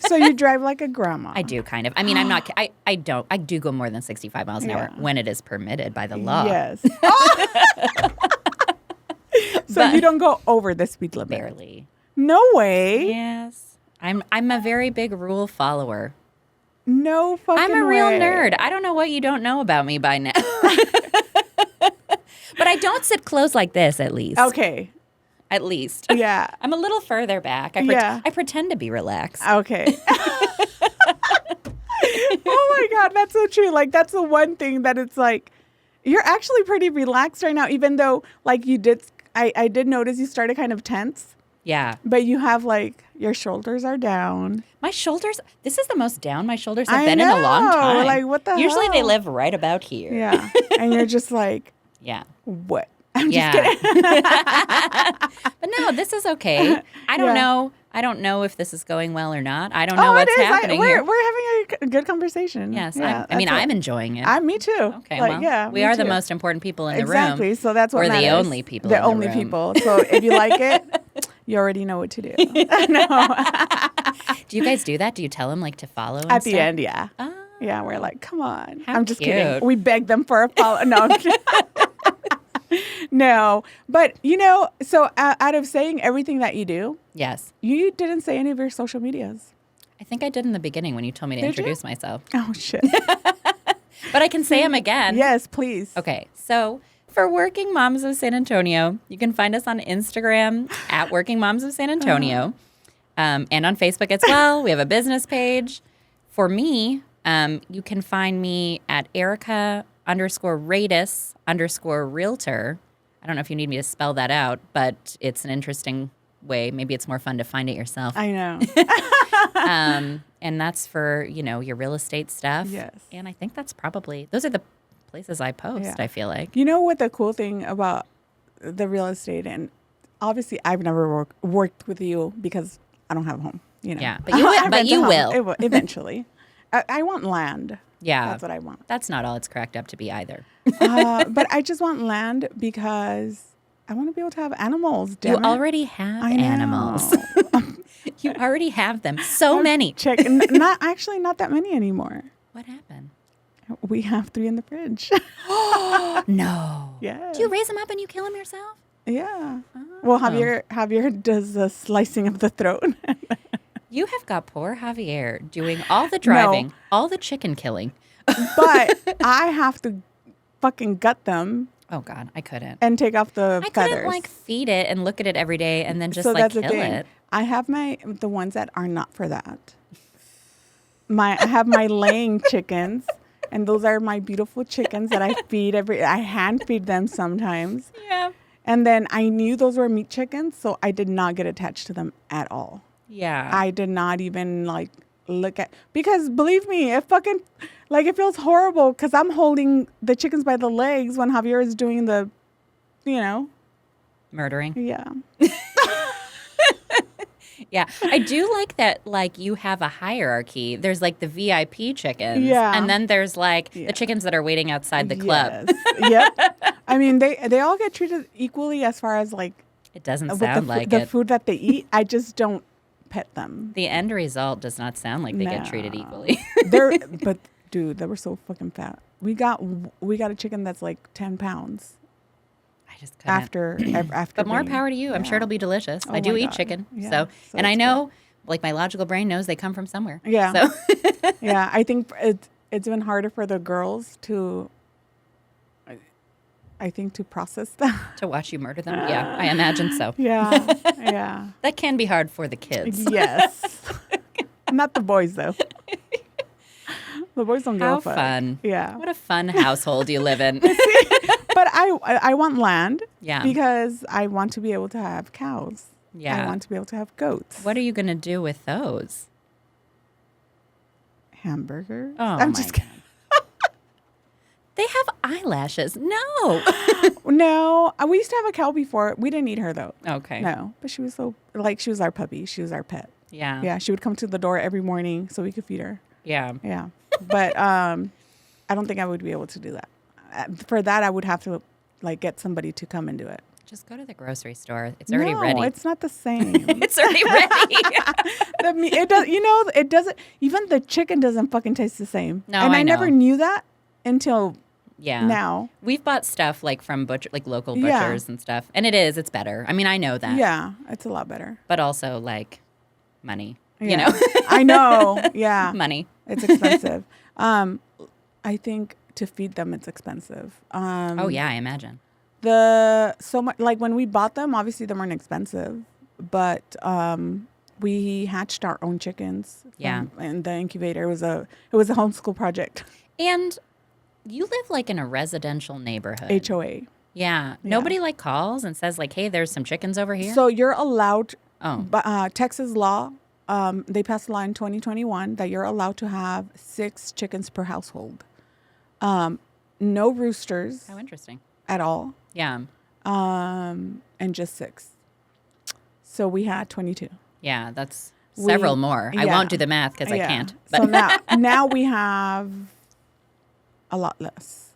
So you drive like a grandma. I do kind of. I mean, I'm not. I don't. I do go more than 65 miles an hour when it is permitted by the law. Yes. So you don't go over the speed limit. Barely. No way. Yes. I'm a very big rule follower. No fucking way. I'm a real nerd. I don't know what you don't know about me by now. But I don't sit close like this, at least. Okay. At least. Yeah. I'm a little further back. I pretend to be relaxed. Okay. Oh my God, that's so true. Like, that's the one thing that it's like, you're actually pretty relaxed right now, even though, like, I did notice you started kind of tense. Yeah. But you have, like, your shoulders are down. My shoulders, this is the most down my shoulders have been in a long time. Like, what the Usually hell? they live right about here. Yeah. And you're just like, yeah. What? I'm just kidding. But no, this is okay. I don't know. I don't know if this is going well or not. I don't know what's happening here. We're having a good conversation. Yes. Yeah, I'm enjoying it. Me too. Okay, well, we are the most important people in the room. Exactly. So that's what we're matters. the only people in the room. The only people. So if you like it, you already know what to do. Do you guys do that? Do you tell them like to follow and At the stuff? end, yeah. Oh. Yeah, we're like, come on. How I'm just cute. kidding. We beg them for a follow. No, I'm kidding. No, but so out of saying everything that you do, yes, you didn't say any of your social medias. I think I did in the beginning when you told me to introduce myself. Oh, shit. But I can say them again. Yes, please. Okay, so for Working Moms of San Antonio, you can find us on Instagram at Working Moms of San Antonio, and on Facebook as well. We have a business page. For me, you can find me at Erika_Radis_realtor. I don't know if you need me to spell that out, but it's an interesting way. Maybe it's more fun to find it yourself. I know. And that's for, your real estate stuff. Yes. And I think those are the places I post, I feel like. You know what the cool thing about the real estate, and obviously I've never worked with you because I don't have a home, Yeah, but you will. Eventually. I want land. Yeah. That's what I want. That's not all it's cracked up to be either. But I just want land because I want to be able to have animals. You already have animals. You already have them. So many. Not that many anymore. What happened? We have 3 in the fridge. No. Yeah. Do you raise them up and you kill them yourself? Yeah. Oh. Well, Javier does the slicing of the throat. You have got poor Javier doing all the driving, all the chicken killing. But I have to fucking gut them. Oh, God, I couldn't. And take off the feathers. I couldn't, feed it and look at it every day and then just, kill it. I have the ones that are not for that. I have my laying chickens, and those are my beautiful chickens that I feed I hand feed them sometimes. Yeah. And then I knew those were meat chickens, so I did not get attached to them at all. Yeah. I did not even look at, because believe me, it feels horrible because I'm holding the chickens by the legs when Javier is doing the, murdering. Yeah. Yeah. I do like that, you have a hierarchy. There's the VIP chickens. Yeah. And then there's the chickens that are waiting outside the club. Yes. Yep. I mean, they all get treated equally as far as it doesn't sound the it. food that they eat. I just don't pet them. The end result does not sound like they get treated equally. But dude, they were so fucking fat. We got a chicken that's like 10 pounds. I just couldn't. After But more power to you. I'm sure it'll be delicious. I do eat chicken. Yeah. So and I know, like, my logical brain knows they come from somewhere. Yeah. So. Yeah, I think it's been harder for the girls to, I think, to process that. To watch you murder them? Yeah, I imagine so. Yeah, yeah. That can be hard for the kids. Yes. Not the boys, though. The boys don't give a fuck. How fun. Yeah. What a fun household you live in. But I want land. Yeah. Because I want to be able to have cows. Yeah. I want to be able to have goats. What are you going to do with those? Hamburgers? Oh, I'm just kidding. They have eyelashes. No. No. We used to have a cow before. We didn't eat her, though. Okay. No. But she was she was our puppy. She was our pet. Yeah. Yeah. She would come to the door every morning so we could feed her. Yeah. Yeah. But I don't think I would be able to do that. For that, I would have to get somebody to come and do it. Just go to the grocery store. It's already ready. No, it's not the same. It's already ready. It does. It doesn't. Even the chicken doesn't fucking taste the same. No, and I know. never knew that until Yeah. now. We've bought stuff from local butchers and stuff. And it's better. I mean, I know that. Yeah, it's a lot better. But also money, Yeah. I know. Yeah. Money. It's expensive. I think to feed them, it's expensive. Oh yeah, I imagine. When we bought them, obviously they weren't expensive, but we hatched our own chickens. Yeah. In the incubator. It was a homeschool project. And you live in a residential neighborhood. HOA. Yeah. Nobody calls and says hey, there's some chickens over here. So you're allowed. Oh. Texas law. They passed a law in 2021 that you're allowed to have 6 chickens per household. No roosters. How interesting. At all. Yeah. And just 6. So we had 22. Yeah, that's several more. I won't do the math because I can't. But So now we have a lot less.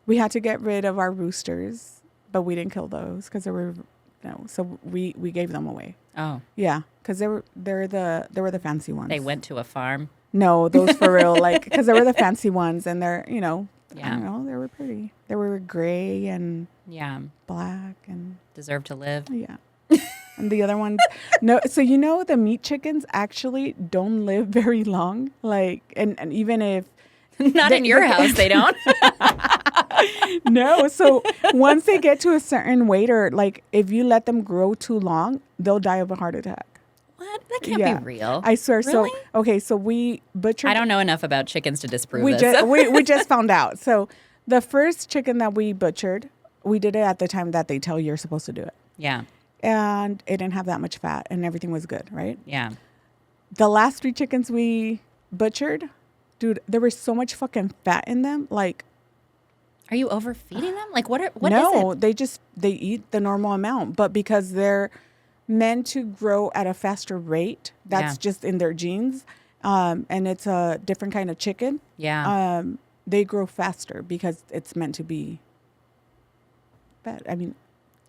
We had to get rid of our roosters, but we didn't kill those because they were so we gave them away. Oh. Yeah, because they were the fancy ones. They went to a farm. No, those for real, because they were the fancy ones, and they're I Yeah. don't know, they were pretty. They were gray and black and deserve to live. Yeah. And the other ones, no. So the meat chickens actually don't live very long. And even if not in your house, they don't. No. So once they get to a certain weight, or if you let them grow too long, they'll die of a heart attack. What? That can't be real. I swear. Really? So okay. So we butchered. I don't know enough about chickens to disprove we this. we just found out. So the first chicken that we butchered, we did it at the time that they tell you're supposed to do it. Yeah. And it didn't have that much fat, and everything was good, right? Yeah. The last 3 chickens we butchered, dude, there was so much fucking fat in them. Are you overfeeding them? What is it? No, they eat the normal amount, but because they're meant to grow at a faster rate, that's just in their genes, and it's a different kind of chicken. Yeah. They grow faster because it's meant to be fed. I mean,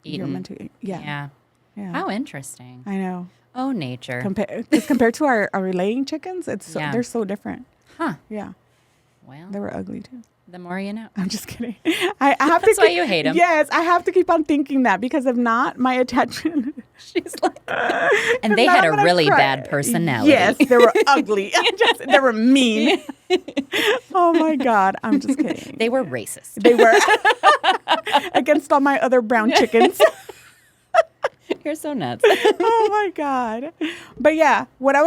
eaten. You're meant to eat. Yeah. Yeah. Yeah. How interesting. I know. Oh, nature. Compared to our laying chickens, they're so different. Huh. Yeah. Well, they were ugly too. The more you know. I'm just kidding. I have That's why you hate them. Yes, I have to keep on thinking that, because if not, my attachment. She's and they had a really bad personality. Yes, they were ugly. They were mean. Oh my God, I'm just kidding. They were racist. They were against all my other brown chickens. You're so nuts. Oh my God. But yeah, where I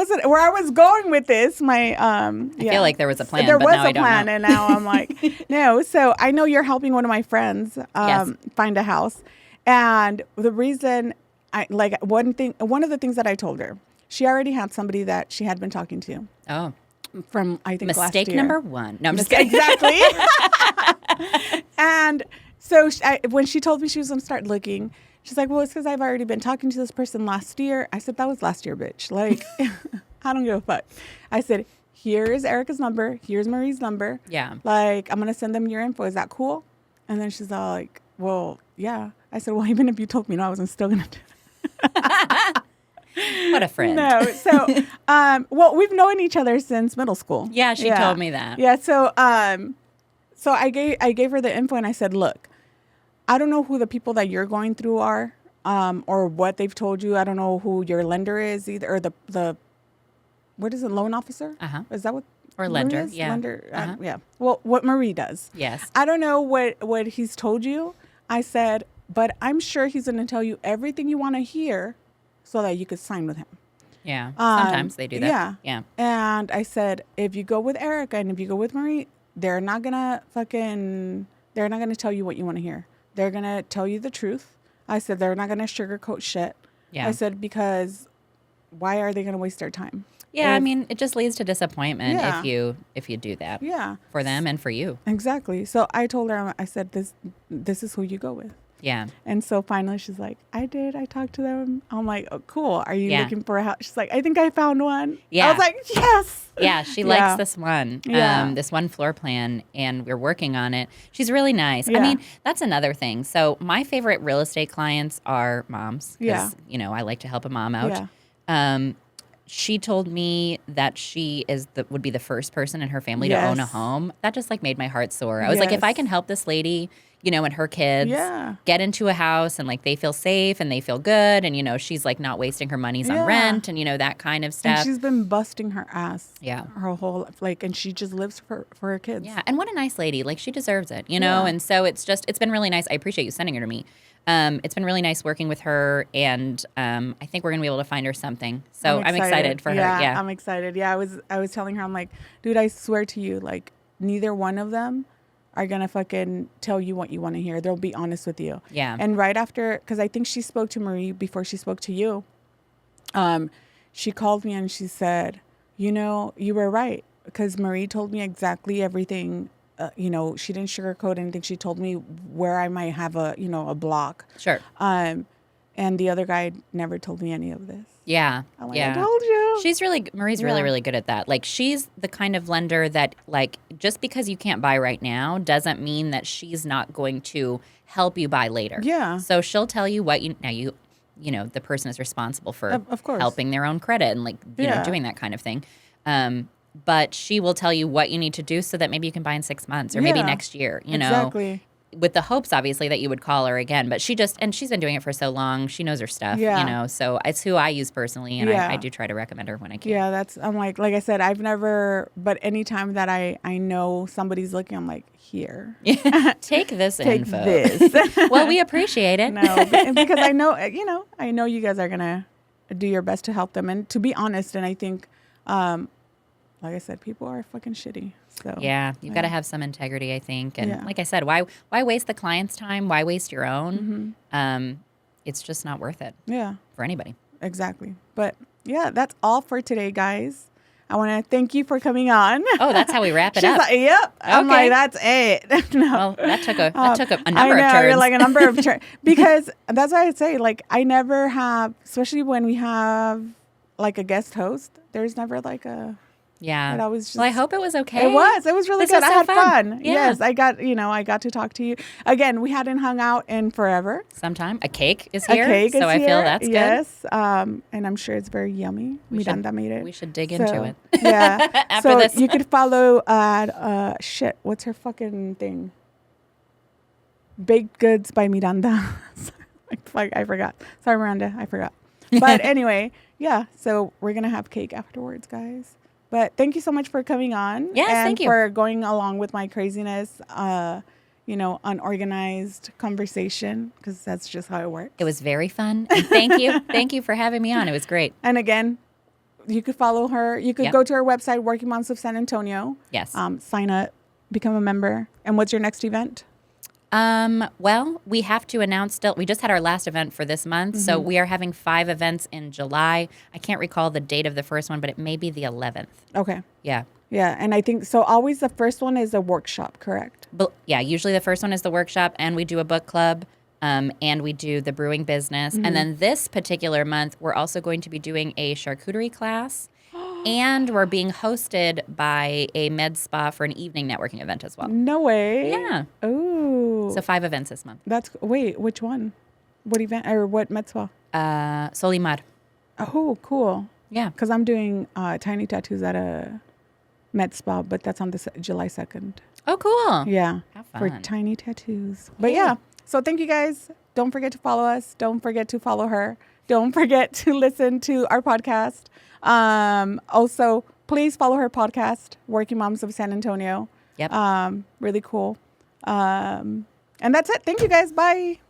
was going with this, I feel like there was a plan. There but was now a I don't plan, know. and now I'm like, no. So I know you're helping one of my friends find a house, and the reason one of the things that I told her, she already had somebody that she had been talking to. Oh. From I think last year. Mistake number 1. No, I'm just kidding. Exactly. And so when she told me she was going to start looking, she's like, well, it's because I've already been talking to this person last year. I said, that was last year, bitch. I don't give a fuck. I said, here's Erica's number. Here's Marie's number. Yeah. I'm going to send them your info. Is that cool? And then she's all well, yeah. I said, well, even if you told me no, I wasn't still going to do it. What a friend. No. So, well, we've known each other since middle school. Yeah, she told me that. Yeah. So, so I gave her the info and I said, look, I don't know who the people that you're going through are, or what they've told you. I don't know who your lender is either, or the what is it, loan officer? Is that what? Or lender, is? yeah. Lender, yeah. Well, what Marie does. Yes. I don't know what he's told you. I said, but I'm sure he's going to tell you everything you want to hear so that you could sign with him. Yeah. Sometimes they do that. Yeah. Yeah. And I said, if you go with Erika and if you go with Marie, they're not going to tell you what you want to hear. They're going to tell you the truth. I said, they're not going to sugarcoat shit. Yeah. I said, because why are they going to waste their time? Yeah, I mean, it just leads to disappointment if you do that. Yeah. For them and for you. Exactly. So I told her, I said, this is who you go with. Yeah. And so finally she's like, I talked to them. I'm like, oh, cool. Are you looking for a house? She's like, I think I found one. Yeah. I was like, yes. Yeah, she likes this one, Yeah. this one floor plan, and we're working on it. She's really nice. Yeah. I mean, that's another thing. So my favorite real estate clients are moms. Yeah. Because, I like to help a mom out. Yeah. She told me that she would be the first person in her family to own a home. That just made my heart soar. I was like, if I can help this lady, and her kids get into a house and they feel safe and they feel good and she's not wasting her monies on rent and that kind of stuff. And she's been busting her ass. Yeah. Her whole and she just lives for her kids. Yeah. And what a nice lady. She deserves it, And so it's been really nice. I appreciate you sending her to me. It's been really nice working with her, and I think we're gonna be able to find her something. So I'm excited for her. Yeah, I'm excited. Yeah, I was telling her, I'm like, dude, I swear to you, neither one of them are gonna fucking tell you what you want to hear. They'll be honest with you. Yeah. And right after, because I think she spoke to Marie before she spoke to you. She called me and she said, you were right, because Marie told me exactly everything. She didn't sugarcoat anything. She told me where I might have a block. Sure. And the other guy never told me any of this. Yeah. I'm like, I told you. Marie's really, really good at that. She's the kind of lender that, just because you can't buy right now doesn't mean that she's not going to help you buy later. Yeah. So she'll tell you what the person is responsible for of course. helping their own credit and doing that kind of thing. But she will tell you what you need to do so that maybe you can buy in 6 months or maybe next year, Exactly. with the hopes, obviously, that you would call her again. But she's been doing it for so long. She knows her stuff, so it's who I use personally. And I do try to recommend her when I can. Yeah, I'm like I said, I've never, but anytime that I know somebody's looking, I'm like, here. Take this Take info. this. Well, we appreciate it. No, because I know you guys are going to do your best to help them. And to be honest, and I think, like I said, people are fucking shitty. So yeah, you've got to have some integrity, I think. And like I said, why waste the client's time? Why waste your own? Mm-hmm. It's just not worth it. Yeah, for anybody. Exactly. But yeah, that's all for today, guys. I want to thank you for coming on. Oh, that's how we wrap it up. Like, yep. I'm like, that's it. No. Well, that took a number of turns. You're like a number of turns. Because that's why I say, I never have, especially when we have a guest host, there's never a... Yeah. It always just, well, I hope it was okay. It was really good. I had fun. Yeah. Yes, I got to talk to you. Again, we hadn't hung out in forever. Sometime. A cake is here. So I feel that's good. Yes. And I'm sure it's very yummy. Miranda made it. We should dig into it. Yeah. After this. You could follow what's her fucking thing? Baked Goods by Miranda. I forgot. Sorry, Miranda. I forgot. But anyway, yeah. So we're going to have cake afterwards, guys. But thank you so much for coming on. Yes, and thank you. for going along with my craziness, unorganized conversation, because that's just how it works. It was very fun. And thank you. Thank you for having me on. It was great. And again, you could follow her. You could go to her website, Working Moms of San Antonio. Yes. Sign up, become a member. And what's your next event? Well, we have to announce still. We just had our last event for this month, so we are having 5 events in July. I can't recall the date of the first one, but it may be the 11th. Okay. Yeah. Yeah, and I think so. Always the first one is a workshop, correct? But yeah, usually the first one is the workshop, and we do a book club, and we do the brewing business, and then this particular month we're also going to be doing a charcuterie class. And we're being hosted by a med spa for an evening networking event as well. No way. Yeah. Oh. So 5 events this month. Wait, which one? What event or what med spa? Solimar. Oh, cool. Yeah. Because I'm doing tiny tattoos at a med spa, but that's on July 2nd. Oh, cool. Yeah. Have fun. For tiny tattoos. But yeah. So thank you guys. Don't forget to follow us. Don't forget to follow her. Don't forget to listen to our podcast. Also, please follow her podcast, Working Moms of San Antonio. Yep. Really cool. And that's it. Thank you guys. Bye.